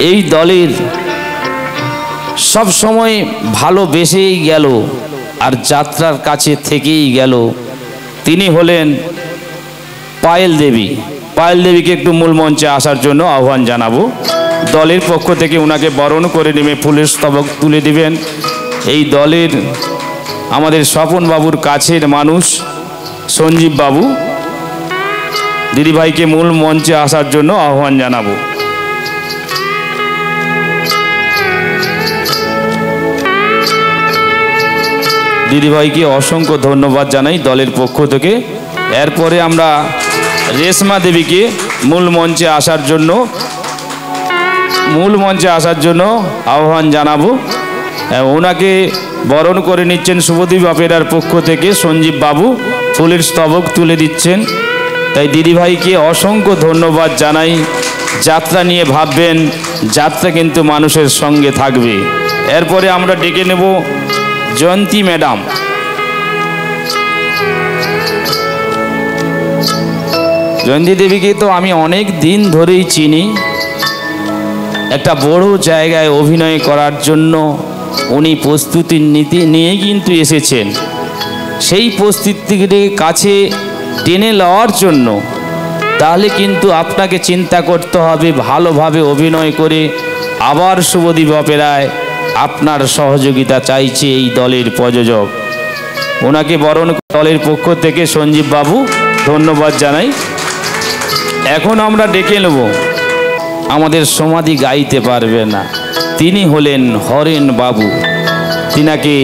A: এই দলের সব সময় ভালোবেসেই গেল আর যাত্রার কাছে থেকেই গেল, তিনি হলেন পায়েল দেবী। পায়েল দেবীকে একটু মূল মঞ্চে আসার জন্য আহ্বান জানাবো। দলের পক্ষ থেকে ওনাকে বরণ করে নেমে ফুলের স্তবক তুলে দিবেন এই দলের আমাদের স্বপন বাবুর কাছের মানুষ সঞ্জীব বাবু। দিদিভাইকে মূল মঞ্চে আসার জন্য আহ্বান জানাবো। দিদিভাইকে অসংখ্য ধন্যবাদ জানাই দলের পক্ষ থেকে। এরপরে আমরা রেশমা দেবীকে মূল মঞ্চে আসার জন্য আহ্বান জানাবো। ওনাকে বরণ করে নিচ্ছেন শুভদীপ অপেরার পক্ষ থেকে সঞ্জীব বাবু, ফুলের স্তবক তুলে দিচ্ছেন। তাই দিদিভাইকে অসংখ্য ধন্যবাদ জানাই। যাত্রা নিয়ে ভাববেন, যাত্রা কিন্তু মানুষের সঙ্গে থাকবে। এরপরে আমরা ডেকে নেব জয়ন্তী ম্যাডাম। জয়ন্তী দেবীকে তো আমি অনেক দিন ধরেই চিনি। একটা বড় জায়গায় অভিনয় করার জন্য উনি প্রস্তুতি নিয়ে কিন্তু এসেছেন। সেই প্রস্তুতিকে কাছে টেনে লওয়ার জন্য তাহলে কিন্তু আপনাকে চিন্তা করতে হবে ভালোভাবে অভিনয় করে আবার শুভদীপ অপেরায় আপনার সহযোগিতা চাইছে এই দলের প্রযোজক। ওনাকে বরণ দলের পক্ষ থেকে সঞ্জীব বাবু ধন্যবাদ জানাই। এখন আমরা ডেকে নেব, আমাদের সমাধি গাইতে পারবে না,
E: তিনি হলেন হরেন বাবু। তিনাকে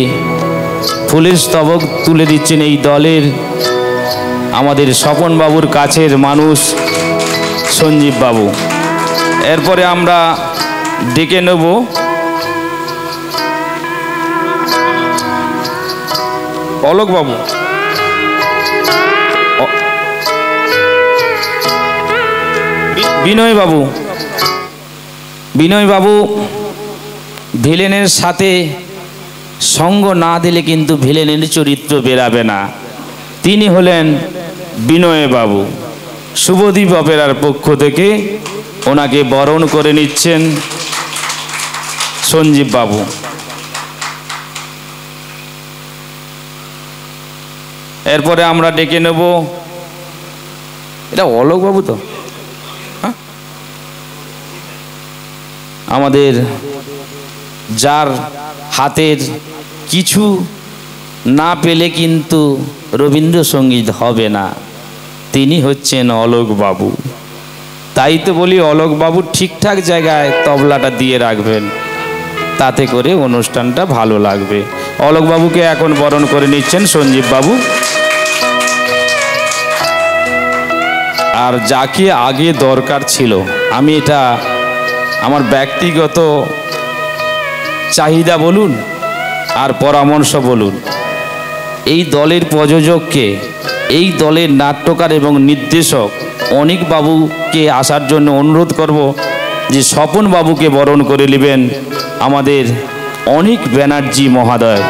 E: ফুলের স্তবক তুলে দিচ্ছেন এই দলের আমাদের স্বপন বাবুর কাছের মানুষ সঞ্জীব বাবু। এরপরে আমরা ডেকে নেব অলোক বাবু। বিনয় বাবু, বিনয় বাবু ভিলেনের সাথে সঙ্গ না দিলে কিন্তু ভিলেনের চরিত্র বেরাবে না। তিনি হলেন বিনয় বাবু। শুভদীপ অপেরার পক্ষ থেকে ওনাকে বরণ করে নিচ্ছেন সঞ্জীব বাবু। এরপরে আমরা ডেকে নেব, এটা অলোক বাবু তো, হ্যাঁ, আমাদের যার হাতের কিছু না পেলে কিন্তু রবীন্দ্রসঙ্গীত হবে না, তিনি হচ্ছেন অলোক বাবু। তাই তো বলি অলোক বাবু ঠিকঠাক জায়গায় তবলাটা দিয়ে রাখবেন, তাতে করে অনুষ্ঠানটা ভালো লাগবে। অলোক বাবুকে এখন বরণ করে নিচ্ছেন সঞ্জীব বাবু। আর যাকে আগে দরকার ছিল, আমি এটা আমার ব্যক্তিগত চাহিদা বলুন আর পরামর্শ বলুন, এই দলের প্রযোজককে, এই দলের নাট্যকার এবং নির্দেশক অনিক বাবুকে আসার জন্য অনুরোধ করব যে স্বপন বাবুকে বরণ করে নেবেন আমাদের অনিক ব্যানার্জি মহোদয়।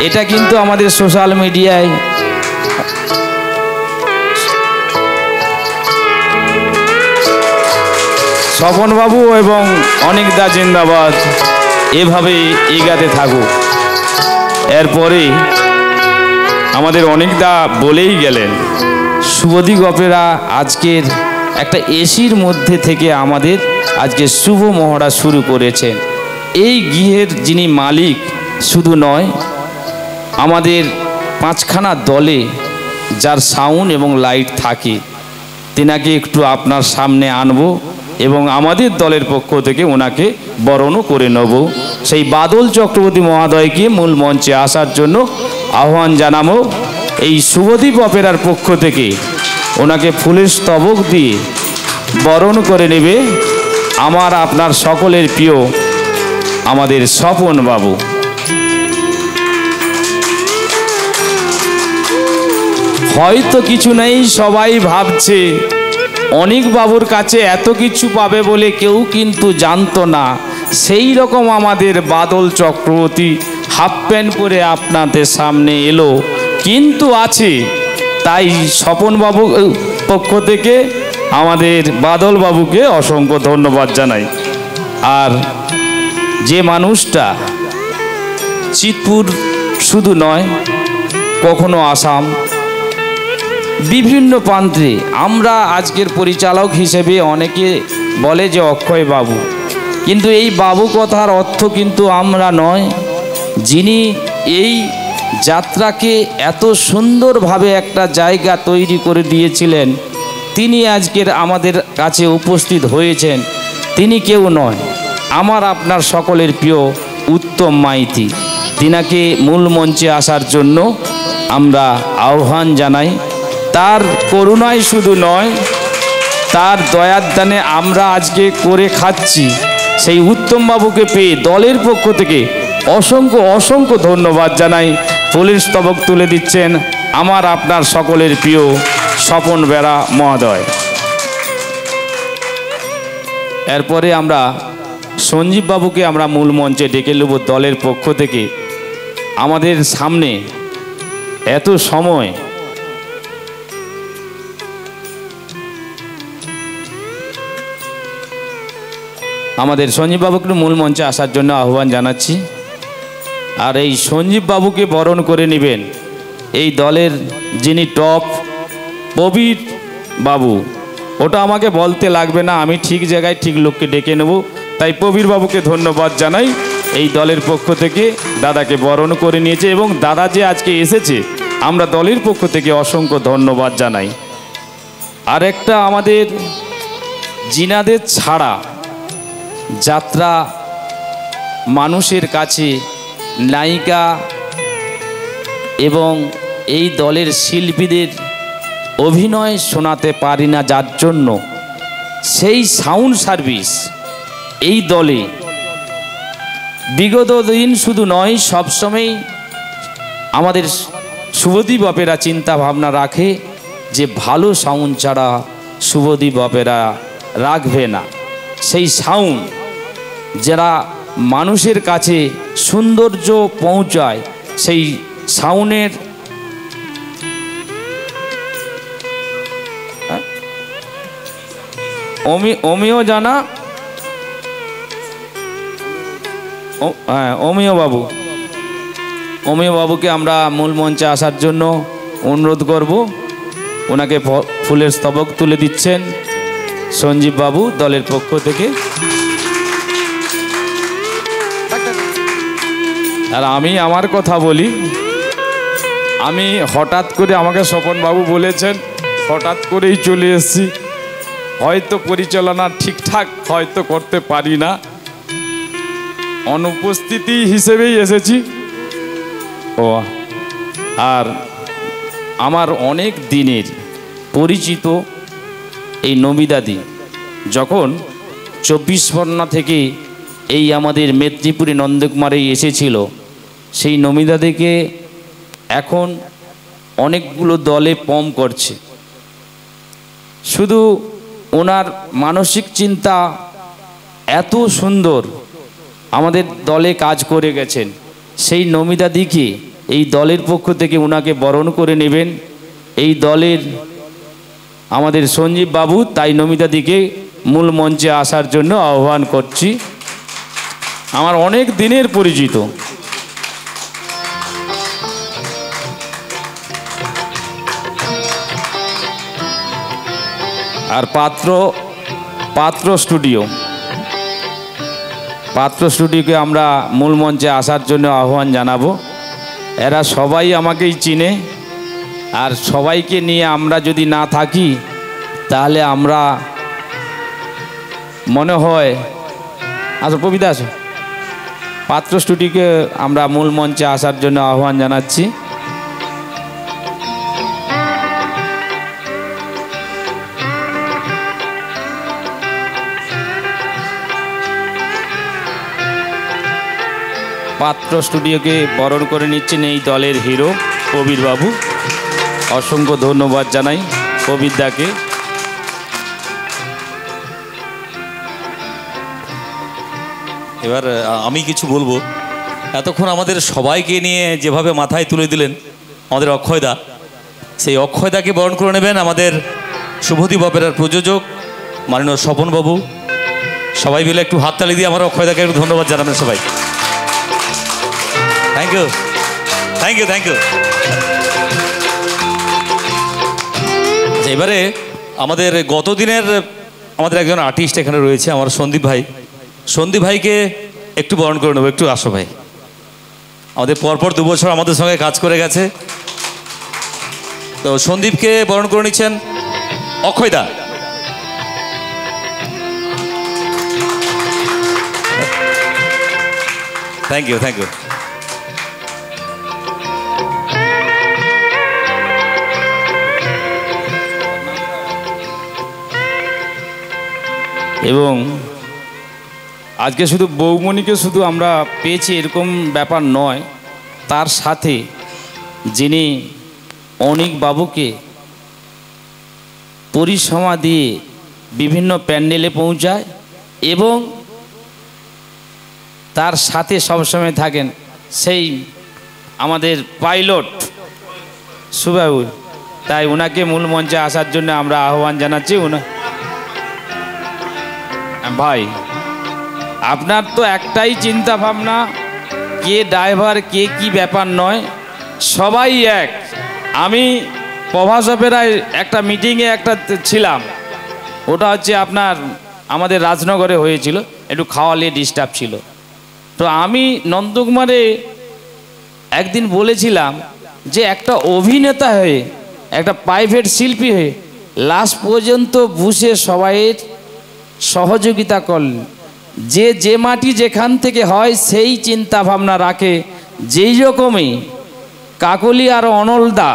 E: এটা কিন্তু আমাদের সোশ্যাল মিডিয়ায় স্বপন বাবু এবং অনিক দা জিন্দাবাদ, এভাবে এগাতে থাকুক। এরপরে আমাদের অনিক দা বলেই গেলেন, শুভদীপ অপেরা আজকের একটা এসির মধ্যে থেকে আমাদের আজকে শুভ মহড়া শুরু করেছেন। এই গৃহের যিনি মালিক শুধু নয়, আমাদের পাঁচখানা দলে যার সাউন্ড এবং লাইট থাকে, তেনাকে একটু আপনার সামনে আনবো এবং আমাদের দলের পক্ষ থেকে ওনাকে বরণও করে নেব। সেই বাদল চক্রবর্তী মহোদয়কে মূল মঞ্চে আসার জন্য আহ্বান জানাবো। এই শুভদীপ অপেরার পক্ষ থেকে ওনাকে ফুলের স্তবক দিয়ে বরণ করে নেবে আমার আপনার সকলের প্রিয় আমাদের স্বপন বাবু। হয়তো কিছু নেই, সবাই ভাবছে অনিক বাবুর কাছে এত কিছু পাবে বলে কেউ কিন্তু জানতো না। সেই রকম আমাদের বাদল চক্রবর্তী হাফ প্যান্ট পরে আপনাদের সামনে এলো, কিন্তু আছে। তাই স্বপন বাবু পক্ষ থেকে আমাদের বাদল বাবুকে অসংখ্য ধন্যবাদ জানাই। আর যে মানুষটা চিতপুর শুধু নয়, কখনো আসাম, বিভিন্ন প্রান্তে আমরা আজকের পরিচালক হিসেবে অনেকে বলে যে অক্ষয় বাবু, কিন্তু এই বাবু কথার অর্থ কিন্তু আমরা নয়। যিনি এই যাত্রাকে এত সুন্দরভাবে একটা জায়গা তৈরি করে দিয়েছিলেন, তিনি আজকের আমাদের কাছে উপস্থিত হয়েছেন। তিনি কেউ নয়, আমার আপনার সকলের প্রিয় উত্তম মাইতি। তিনাকে মূল মঞ্চে আসার জন্য আমরা আহ্বান জানাই। তার করুণায় শুধু নয়, তার দয়ার দানে আমরা আজকে করে খাচ্ছি। সেই উত্তম বাবুকে পেয়ে দলের পক্ষ থেকে অসংখ্য অসংখ্য ধন্যবাদ জানাই। ফুলের স্তবক তুলে দিচ্ছেন আমার আপনার সকলের প্রিয় স্বপন বেরা মহোদয়। এরপরে আমরা সঞ্জীব বাবুকে আমরা মূল মঞ্চে ডেকে নেব দলের পক্ষ থেকে। আমাদের সামনে এত সময় আমাদের সঞ্জীব বাবুকে মূল মঞ্চে আসার জন্য আহ্বান জানাচ্ছি। আর এই সঞ্জীব বাবুকে বরণ করে নেবেন এই দলের যিনি টপ প্রবীর বাবু। ওটা আমাকে বলতে লাগবে না, আমি ঠিক জায়গায় ঠিক লোককে ডেকে নেব। তাই প্রবীর বাবুকে ধন্যবাদ জানাই। এই দলের পক্ষ থেকে দাদাকে বরণ করে নিয়েছে এবং দাদা যে আজকে এসেছে, আমরা দলের পক্ষ থেকে অসংখ্য ধন্যবাদ জানাই। আর একটা আমাদের জিনাদের ছাড়া যাত্রা মানুষের কাছে নায়িকা এবং এই দলের শিল্পীদের অভিনয় শোনাতে পারি না, যার জন্য সেই সাউন্ড সার্ভিস এই দলে বিগত দিন শুধু নয়, সবসময় আমাদের শুভদীপ অপেরা চিন্তা ভাবনা রাখে যে ভালো সাউন্ড ছাড়া শুভদীপ অপেরা রাখবে না। সেই সাউন্ড যারা মানুষের কাছে সৌন্দর্য পৌঁছায়, সেই সাউন্ডের অমিয় জানা, হ্যাঁ অমিয় বাবুকে আমরা মূল মঞ্চে আসার জন্য অনুরোধ করব। ওনাকে ফুলের স্তবক তুলে দিচ্ছেন সঞ্জীব বাবু দলের পক্ষ থেকে। আর আমি আমার কথা বলি, আমি হঠাৎ করে, আমাকে স্বপনবাবু বলেছেন, হঠাৎ করেই চলে এসেছি। হয়তো পরিচালনা ঠিকঠাক হয়তো করতে পারি না, অনুপস্থিতি হিসেবেই এসেছি। ও আর আমার অনেক দিনের পরিচিত এই নমিদাদি যখন 24 পরগনা থেকে এই আমাদের মেদিনীপুরে নন্দকুমারে এসেছিল, সেই নমিদাদিকে এখন অনেকগুলো দলে পম করছে। শুধু ওনার মানসিক চিন্তা এত সুন্দর, আমাদের দলে কাজ করে গেছেন। সেই নমিদাদিকে এই দলের পক্ষ থেকে ওনাকে বরণ করে নেবেন এই দলের আমাদের সঞ্জীব বাবু। তাই নমিদাদিকে মূল মঞ্চে আসার জন্য আহ্বান করছি। আমার অনেক দিনের পরিচিত। আর পাত্র স্টুডিওকে আমরা মূল মঞ্চে আসার জন্য আহ্বান জানাবো। এরা সবাই আমাকেই চিনে, আর সবাইকে নিয়ে আমরা যদি না থাকি তাহলে আমরা মনে হয়, আচ্ছা কবিতা আছে, পাত্র স্টুডিওকে আমরা মূল মঞ্চে আসার জন্য আহ্বান জানাচ্ছি। পাত্র স্টুডিওকে বরণ করে নিচ্ছেন এই দলের হিরো কবির বাবু। অসংখ্য ধন্যবাদ জানাই কবির দাকে।
B: এবার আমি কিছু বলবো। এতক্ষণ আমাদের সবাইকে নিয়ে যেভাবে মাথায় তুলে দিলেন আমাদের অক্ষয়দা, সেই অক্ষয়দাকে বরণ করে নেবেন আমাদের শুভদীপ অপেরার প্রযোজক মাননীয় স্বপনবাবু। সবাই মিলে একটু হাততালি দিয়ে আমার অক্ষয়দাকে একটু ধন্যবাদ জানাবেন সবাই। Thank you, thank you, thank you. এবারে আমাদের গতদিনের আমাদের একজন আর্টিস্ট এখানে রয়েছে, আমার সন্দীপ ভাই। সন্দীপ ভাইকে একটু বরণ করে নেবো। একটু আসো ভাই। আমাদের পরপর 2 বছর আমাদের সঙ্গে কাজ করে গেছে, তো সন্দীপকে বরণ করে নিচ্ছেন অক্ষয়দা। Thank you, thank you.
E: এবং আজকে শুধু বৌমণিকে শুধু আমরা পেয়েছি এরকম ব্যাপার নয়, তার সাথে যিনি অনিক বাবুকে পরিসীমা দিয়ে বিভিন্ন প্যান্ডেলে পৌঁছায় এবং তার সাথে সবসময় থাকেন সেই আমাদের পাইলট সুবাবু। তাই ওনাকে মূল মঞ্চে আসার জন্য আমরা আহ্বান জানাচ্ছি। ভাই, আপনার তো একটাই চিন্তা ভাবনা, কে ড্রাইভার কে কি ব্যাপার নয়, সবাই এক। আমি প্রভাস অপেরায় একটা মিটিংয়ে একটা ছিলাম, ওটা হচ্ছে আপনার আমাদের রাজনগরে হয়েছিল, একটু খাওয়ালে ডিস্টার্ব ছিল। তো আমি নন্দকুমারে একদিন বলেছিলাম যে একটা অভিনেতা হয়ে, একটা প্রাইভেট শিল্পী হয়ে লাস্ট পর্যন্ত বসে সবাইয়ের সহযোগিতা করলেন। যে মাটি যেখান থেকে হয় সেই চিন্তা ভাবনা রাখে। যেই রকমই কাকলি আর অনলদা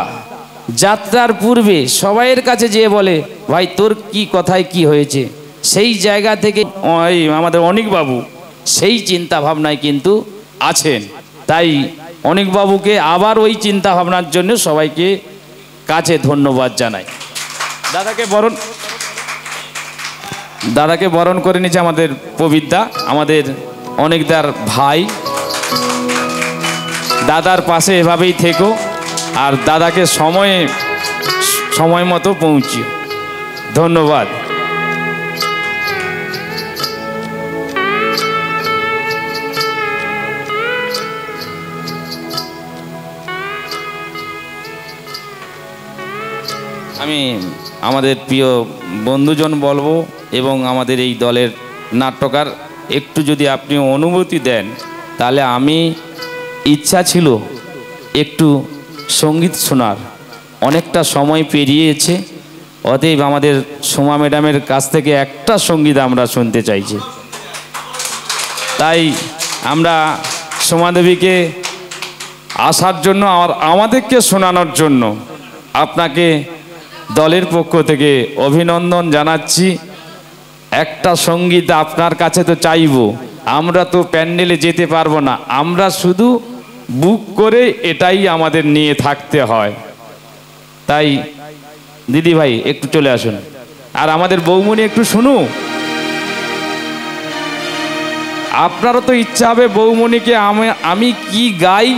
E: যাত্রার পূর্বে সবাইয়ের কাছে যেয়ে বলে, ভাই তোর কি কথায় কি হয়েছে, সেই জায়গা থেকে আমাদের অনিকবাবু সেই চিন্তা ভাবনায় কিন্তু আছেন। তাই অনিকবাবুকে আবার ওই চিন্তা ভাবনার জন্য সবাইকে কাছে ধন্যবাদ জানাই। দাদাকে বরণ করে নিচ্ছে আমাদের পবিত্রা, আমাদের অনেকদার ভাই। দাদার পাশে এভাবেই থেকো আর দাদাকে সময় মতো পৌঁছিও। ধন্যবাদ। আমি আমাদের প্রিয় বন্ধুজন বলবো এবং আমাদের এই দলের নাট্যকার একটু যদি আপনি অনুমতি দেন, তাহলে আমি ইচ্ছা ছিল একটু সঙ্গীত শোনার। অনেকটা সময় পেরিয়েছে, অতএব আমাদের সোমা ম্যাডামের কাছ থেকে একটা সঙ্গীত আমরা শুনতে চাইছি। তাই আমরা সোমা দেবীকে আসার জন্য আর আমাদেরকে শোনানোর জন্য আপনাকে দলের পক্ষ থেকে অভিনন্দন জানাচ্ছি। একটা সঙ্গীত আপনার কাছে তো চাইব, আমরা তো প্যান্ডেলে যেতে পারবো না, আমরা শুধু বুক করে এটাই আমাদের নিয়ে থাকতে হয়। তাই দিদি ভাই একটু চলে আসুন, আর আমাদের বৌমণি একটু শুনু। আপনারও তো ইচ্ছা হবে বৌমণিকে আমি কি গাই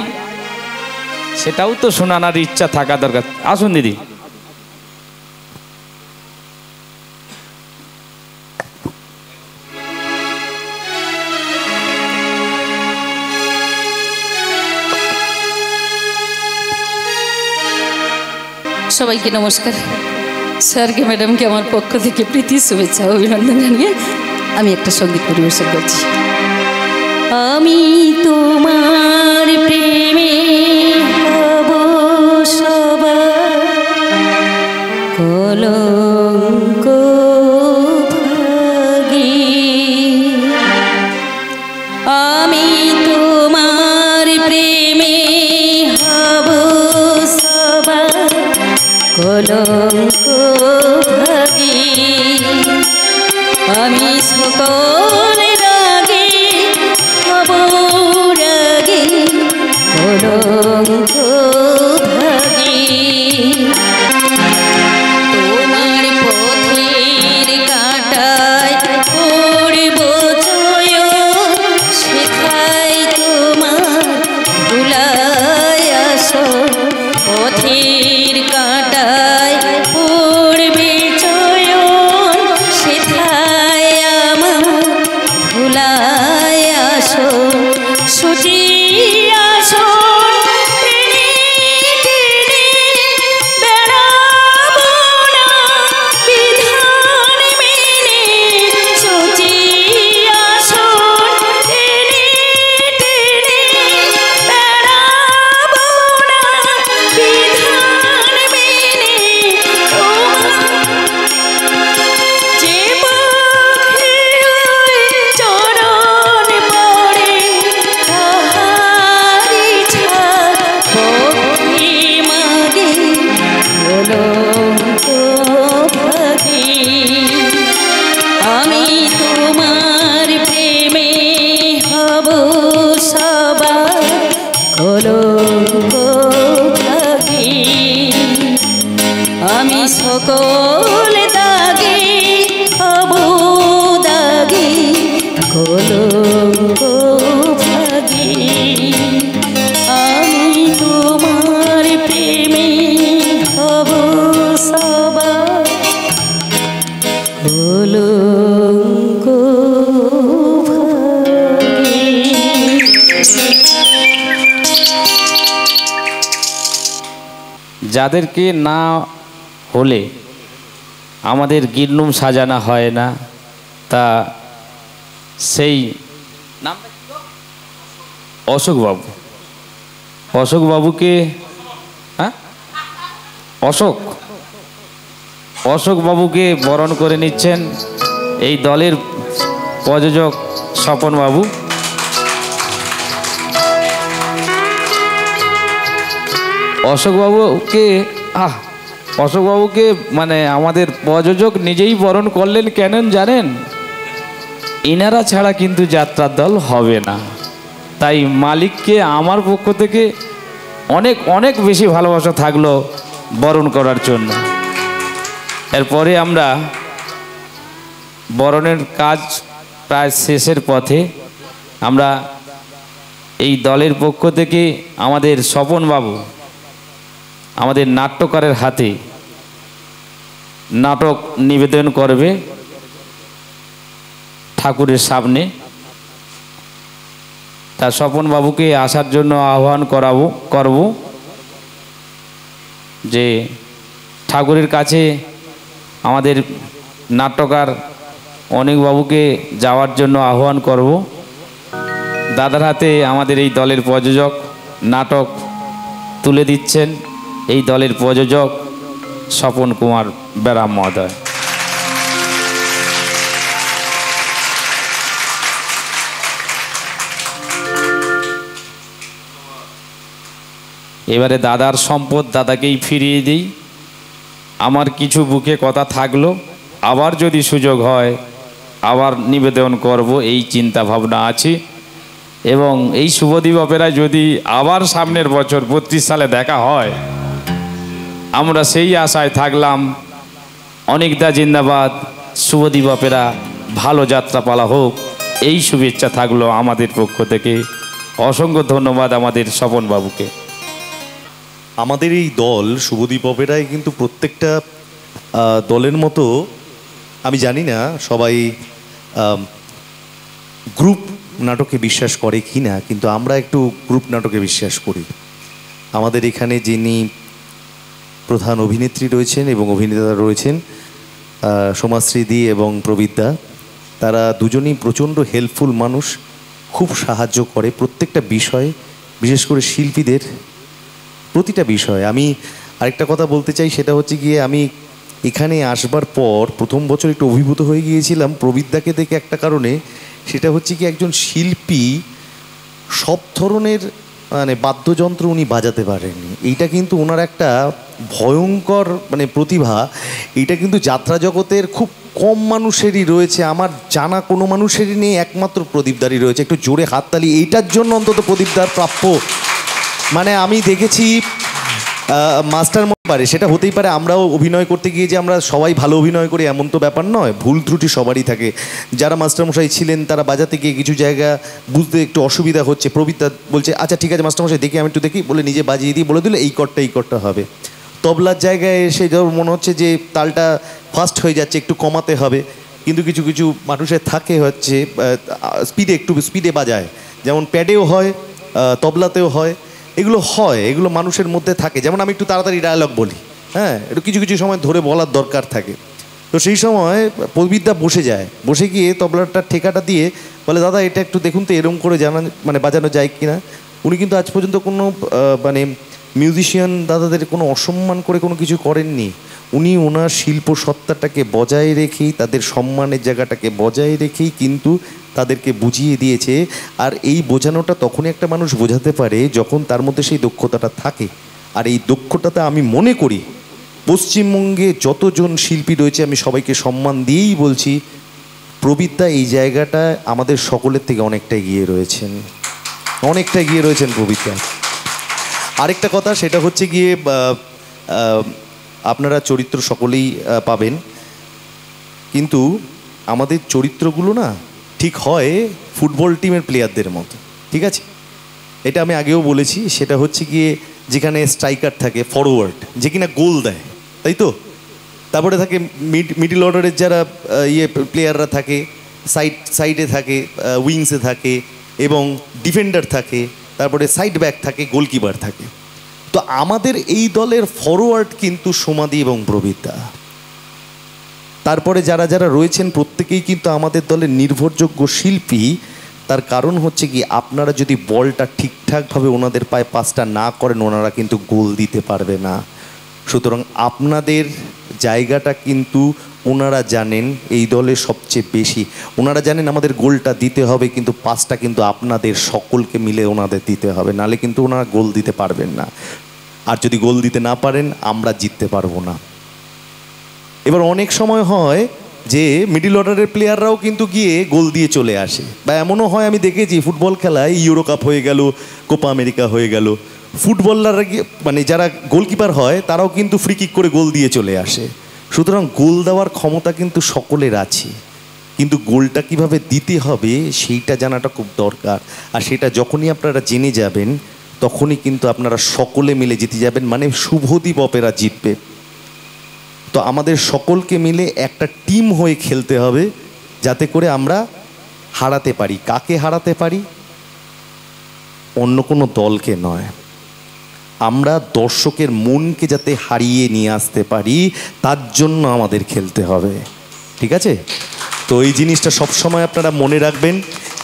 E: সেটাও তো শোনানোর ইচ্ছা থাকা দরকার। আসুন দিদি।
F: সবাইকে নমস্কার। স্যারকে ম্যাডামকে আমার পক্ষ থেকে প্রীতি শুভেচ্ছা অভিনন্দন জানিয়ে আমি একটা সঙ্গীত পরিবেশন করছি। আমি তোমার প্রেমে হব সবার কলঙ্ক ভাগী, আমি তোমার প্রেমে হব সবার কলঙ্ক ভাগী, আমি সকল রাগে হব রাগে কলঙ্ক ভাগী, তোমার পথের কাঁটায় পড়ব চয়ন, সেথায় তোমার ভুলায় আসো, পথের কাঁটায় পড়বে চয়ন, সেথায় আমার ভুলায় আসো, সুচি আসো টেনে টেনে বেড়াবো না বিধান মেনে, সুচি আসো টেনে টেনে বেড়াবো না বিধান মেনে, যে পাখির চরণ পড়ে তাহারি ছাপ পক্ষী মাগে কলঙ্ক ভাগী, আমি তোমার প্রেমে হব সবার কলঙ্ক ভাগী, আমি সকল দাগে হব দাগে কলঙ্ক ভাগী, আমি তোমার প্রেমে হব সবার কলঙ্ক ভাগী।
E: যাদেরকে না হলে আমাদের গিরনুম সাজানো হয় না, তা সেই নাম অশোকবাবুকে, হ্যাঁ অশোকবাবুকে বরণ করে নিচ্ছেন এই দলের প্রযোজক স্বপনবাবু। অশোকবাবুকে মানে আমাদের প্রযোজক নিজেই বরণ করলেন, কেন জানেন? এনারা ছাড়া কিন্তু যাত্রার দল হবে না। তাই মালিককে আমার পক্ষ থেকে অনেক অনেক বেশি ভালোবাসা থাকলো বরণ করার জন্য। এরপরে আমরা বরণের কাজ প্রায় শেষের পথে। আমরা এই দলের পক্ষ থেকে আমাদের স্বপনবাবু আমাদের নাট্যকারের হাতে নাটক নিবেদন করবে ঠাকুরের সামনে। তা স্বপনবাবুকে আসার জন্য আহ্বান করব যে ঠাকুরের কাছে আমাদের নাট্যকার অনেকবাবুকে যাওয়ার জন্য আহ্বান করব। দাদার হাতে আমাদের এই দলের প্রযোজক নাটক তুলে দিচ্ছেন, এই দলের প্রযোজক স্বপন কুমার বেরাম মহোদয়। এবারে দাদার সম্পদ দাদাকেই ফিরিয়ে দিই। আমার কিছু বুকে কথা থাকলো, আবার যদি সুযোগ হয় আবার নিবেদন করব, এই চিন্তা ভাবনা আছে। এবং এই শুভদ্বীপ অপেরায় যদি আবার সামনের বছর 32 সালে দেখা হয়, আমরা সেই আশায় থাকলাম। অনেকদা জিন্দাবাদ, শুভদ্বীপ অপেরা ভালো যাত্রাপালা হোক, এই শুভেচ্ছা থাকলো আমাদের পক্ষ থেকে। অসংখ্য ধন্যবাদ আমাদের স্বপনবাবুকে।
C: আমাদের এই দল শুভদ্বীপ অপেরায় কিন্তু প্রত্যেকটা দলের মতো, আমি জানি না সবাই গ্রুপ নাটকে বিশ্বাস করে কি না, কিন্তু আমরা একটু গ্রুপ নাটকে বিশ্বাস করি। আমাদের এখানে যিনি প্রধান অভিনেত্রী রয়েছেন এবং অভিনেতা রয়েছেন সোমাশ্রীদি এবং প্রবিদ্যা, তারা দুজনেই প্রচণ্ড হেল্পফুল মানুষ, খুব সাহায্য করে প্রত্যেকটা বিষয়ে, বিশেষ করে শিল্পীদের প্রতিটা বিষয়। আমি আরেকটা কথা বলতে চাই, সেটা হচ্ছে গিয়ে আমি এখানে আসবার পর প্রথম বছর একটু অভিভূত হয়ে গিয়েছিলাম প্রবিদ্যাকে দেখে একটা কারণে, সেটা হচ্ছে কি একজন শিল্পী সব ধরনের মানে বাদ্যযন্ত্র উনি বাজাতে পারেননি। এইটা কিন্তু ওনার একটা ভয়ঙ্কর মানে প্রতিভা। এইটা কিন্তু যাত্রা জগতের খুব কম মানুষেরই রয়েছে, আমার জানা কোনো মানুষেরই নেই, একমাত্র প্রদীপদারই রয়েছে। একটু জোরে হাততালি এইটার জন্য অন্তত প্রদীপদার প্রাপ্য। মানে আমি দেখেছি মাস্টার পারে, সেটা হতেই পারে আমরাও অভিনয় করতে গিয়ে যে আমরা সবাই ভালো অভিনয় করি এমন তো ব্যাপার নয়, ভুল ত্রুটি সবারই থাকে। যারা মাস্টারমশাই ছিলেন তারা বাজাতে গিয়ে কিছু জায়গা বুঝতে একটু অসুবিধা হচ্ছে, প্রবীরদা বলছে আচ্ছা ঠিক আছে মাস্টারমশাই দেখি, আমি একটু দেখি বলে নিজে বাজিয়ে দিয়ে বলে দিলে এই কটটা হবে। তবলার জায়গায় এসে যখন মনে হচ্ছে যে তালটা ফাস্ট হয়ে যাচ্ছে, একটু কমাতে হবে, কিন্তু কিছু কিছু মানুষের থাকে হচ্ছে স্পিডে বাজায়, যেমন প্যাডেও হয় তবলাতেও হয়, এগুলো হয়, এগুলো মানুষের মধ্যে থাকে। যেমন আমি একটু তাড়াতাড়ি ডায়ালগ বলি, হ্যাঁ, একটু কিছু কিছু সময় ধরে বলার দরকার থাকে। তো সেই সময় প্রবিদ্যা বসে গিয়ে তবলাটা ঠেকাটা দিয়ে বলে দাদা এটা একটু দেখুন তো এরকম করে মানে বাজানো যায় কিনা। উনি কিন্তু আজ পর্যন্ত কোনো মানে মিউজিশিয়ান দাদাদের কোনো অসম্মান করে কোনো কিছু করেননি। উনি ওনার শিল্প সত্তাটাকে বজায় রেখেই, তাদের সম্মানের জায়গাটাকে বজায় রেখেই কিন্তু তাদেরকে বুঝিয়ে দিয়েছে। আর এই বোঝানোটা তখনই একটা মানুষ বোঝাতে পারে যখন তার মধ্যে সেই দক্ষতাটা থাকে। আর এই দক্ষতাটা আমি মনে করি পশ্চিমবঙ্গে যতজন শিল্পী রয়েছে আমি সবাইকে সম্মান দিয়েই বলছি, প্রবিদ্যা এই জায়গাটায় আমাদের সকলের থেকে অনেকটা এগিয়ে রয়েছেন, প্রবিদ্যা। আরেকটা কথা সেটা হচ্ছে গিয়ে আপনারা চরিত্র সকলেই পাবেন, কিন্তু আমাদের চরিত্রগুলো না ঠিক হয় ফুটবল টিমের প্লেয়ারদের মতো, ঠিক আছে? এটা আমি আগেও বলেছি। সেটা হচ্ছে গিয়ে যেখানে স্ট্রাইকার থাকে, ফরওয়ার্ড যে কিনা গোল দেয়, তাই তো? তারপরে থাকে মিডল অর্ডারের যারা প্লেয়াররা থাকে, সাইডে থাকে, উইংসে থাকে এবং ডিফেন্ডার থাকে, তারপরে সাইড ব্যাক থাকে, গোলকিপার থাকে। তো আমাদের এই দলের ফরওয়ার্ড কিন্তু সোমাদি এবং প্রবিদ্যা। তারপরে যারা যারা রয়েছেন প্রত্যেকেই কিন্তু আমাদের দলের নির্ভরযোগ্য শিল্পী। তার কারণ হচ্ছে কি, আপনারা যদি বলটা ঠিকঠাকভাবে ওনাদের পায়ে পাসটা না করেন ওনারা কিন্তু গোল দিতে পারবে না। সুতরাং আপনাদের জায়গাটা কিন্তু ওনারা জানেন এই দলে সবচেয়ে বেশি। ওনারা জানেন আমাদের গোলটা দিতে হবে, কিন্তু পাসটা কিন্তু আপনাদের সকলকে মিলে ওনাদের দিতে হবে, নালে কিন্তু ওনারা গোল দিতে পারবেন না। আর যদি গোল দিতে না পারেন আমরা জিততে পারবো না। এবার অনেক সময় হয় যে মিডল অর্ডারের প্লেয়াররাও কিন্তু গিয়ে গোল দিয়ে চলে আসে, বা এমনও হয় আমি দেখেছি ফুটবল খেলায় ইউরো কাপ হয়ে গেল, কোপা আমেরিকা হয়ে গেল, ফুটবলাররা গিয়ে মানে যারা গোলকিপার হয় তারাও কিন্তু ফ্রি কিক করে গোল দিয়ে চলে আসে। সুতরাং গোল দেওয়ার ক্ষমতা কিন্তু সকলের আছে, কিন্তু গোলটা কিভাবে দিতে হবে সেইটা জানাটা খুব দরকার। আর সেটা যখনই আপনারা জেনে যাবেন তখনই কিন্তু আপনারা সকলে মিলে জিতে যাবেন, মানে শুভদীপ অপেরা জিতবে। তো আমাদের সকলকে মিলে একটা টিম হয়ে খেলতে হবে যাতে করে আমরা হারাতে পারি। কাকে হারাতে পারি? অন্য কোনো দলকে নয়, আমরা দর্শকের মনকে যাতে হারিয়ে নিয়ে আসতে পারি তার জন্য আমাদের খেলতে হবে, ঠিক আছে? তো এই জিনিসটা সবসময় আপনারা মনে রাখবেন।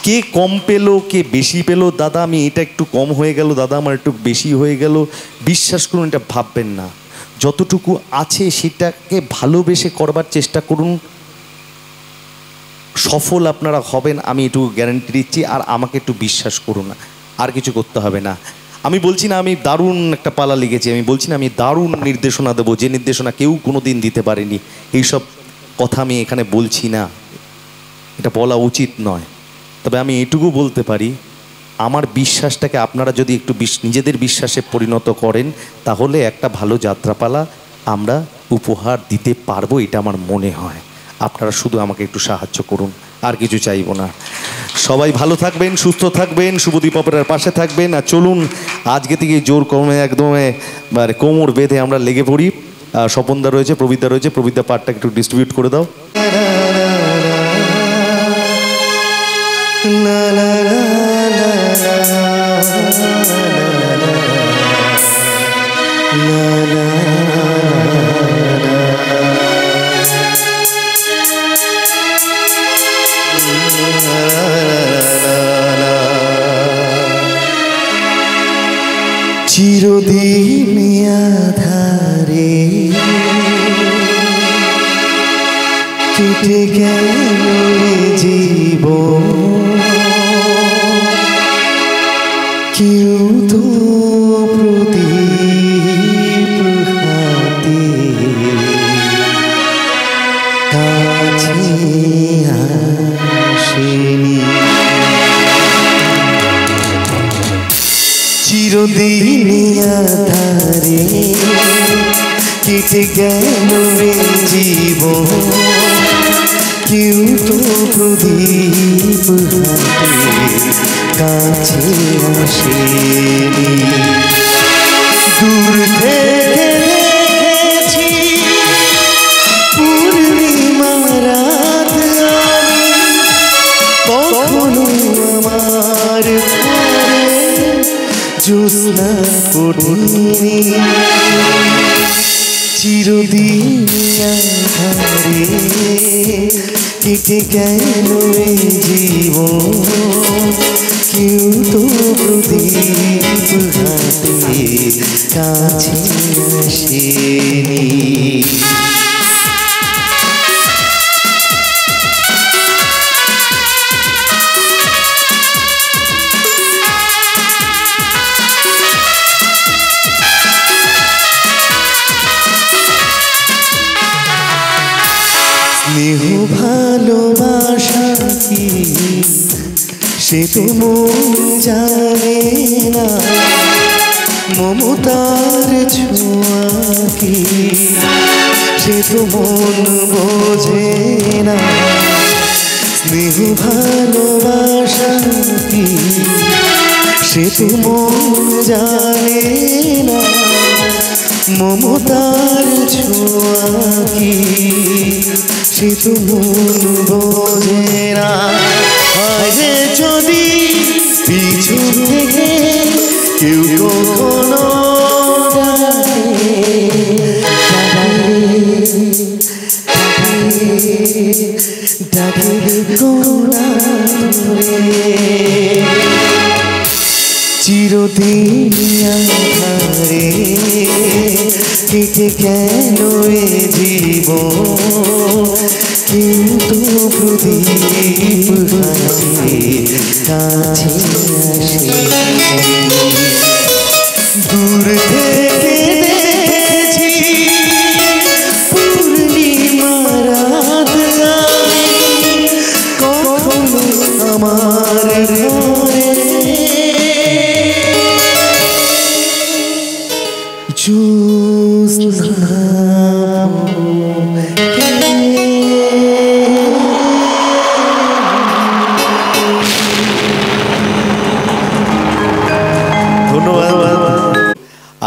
C: কে কম পেলো কে বেশি পেলো, দাদা আমি এটা একটু কম হয়ে গেল, দাদা আমার একটু বেশি হয়ে গেল, বিশ্বাস করুন এটা ভাববেন না। যতটুকু আছে সেটাকে ভালোবেসে করবার চেষ্টা করুন, সফল আপনারা হবেন আমি একটু গ্যারান্টি দিচ্ছি। আর আমাকে একটু বিশ্বাস করুন, আর কিছু করতে হবে না। আমি বলছি না আমি দারুণ একটা পালা লিখেছি, আমি বলছি না আমি দারুণ নির্দেশনা দেবো, যে নির্দেশনা কেউ কোনো দিন দিতে পারেনি, এইসব কথা আমি এখানে বলছি না, এটা বলা উচিত নয়। তবে আমি এটুকু বলতে পারি, আমার বিশ্বাসটাকে আপনারা যদি একটু নিজেদের বিশ্বাসে পরিণত করেন তাহলে একটা ভালো যাত্রাপালা আমরা উপহার দিতে পারবো, এটা আমার মনে হয়। আপনারা শুধু আমাকে একটু সাহায্য করুন, আর কিছু চাইবো না। সবাই ভালো থাকবেন, সুস্থ থাকবেন, শুভদীপ অপেরার পাশে থাকবেন। আর চলুন আজকে থেকে জোর কমে একদম কোমর বেঁধে আমরা লেগে পড়ি। স্বপনদা রয়েছে, প্রবীরদা রয়েছে, প্রবীরদা পার্টটা একটু ডিস্ট্রিবিউট করে দাও।
G: চিরদিন আধারে কেটে গেল জীবন, কেউ তো প্রদীপ হাতে কাছে আসেনি। চিরদিন আধারে কেটে গেল জীবন, কেউ তো প্রদীপ হাতে কাছে আসেনি। দূর থেকে দেখেছি পূর্ণিমা রাত, আমি কখনো আমার জ্যোৎস্না পড়িনি। চিরদিন আধারে কেটে গেল জীবন, কেউ তো প্রদীপ হাতে কাছে আসেনি। স্নেহ ভালোবাসা কি সে তো মন জানে না, মমতার ছোঁয়া কি সে তো মন বোঝে না। স্নেহ ভালোবাসা কি সে তো মন জানে না, মমতার ছোঁয়া কি সে তো মন বোঝে না। আরে যদি পিছু থেকে কেউ কখনো ডাকে গোনা ধরে, চিরদিন আধারে কেটে গেল এ জীবন, কিন্তু প্রদীপ হাসে কাছে আসে। দূর থেকে দেখেছি পূর্ণিমা রাত, কখনো আমার ঘরে জ্যোৎস্না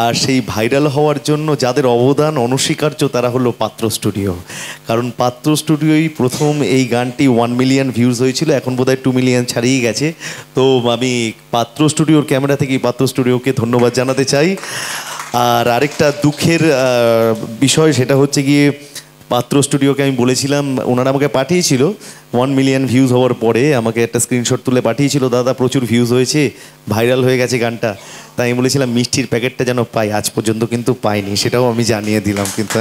C: আর সেই ভাইরাল হওয়ার জন্য যাদের অবদান অনস্বীকার্য তারা হলো পাত্র স্টুডিও। কারণ পাত্র স্টুডিওই প্রথম এই গানটি 1 মিলিয়ন ভিউজ হয়েছিল, এখন বোধহয় 2 মিলিয়ন ছাড়িয়ে গেছে। তো আমি পাত্র স্টুডিওর ক্যামেরা থেকে পাত্র স্টুডিওকে ধন্যবাদ জানাতে চাই। আর আরেকটা দুঃখের বিষয় সেটা হচ্ছে গিয়ে পাত্র স্টুডিওকে আমি বলেছিলাম, ওনারা আমাকে পাঠিয়েছিল 1 মিলিয়ন ভিউজ হওয়ার পরে আমাকে একটা স্ক্রিনশট তুলে পাঠিয়েছিল, দাদা প্রচুর ভিউজ হয়েছে, ভাইরাল হয়ে গেছে গানটা। তাই আমি বলেছিলাম মিষ্টির প্যাকেটটা যেন পাই, আজ পর্যন্ত কিন্তু পাইনি, সেটাও আমি জানিয়ে দিলাম। কিন্তু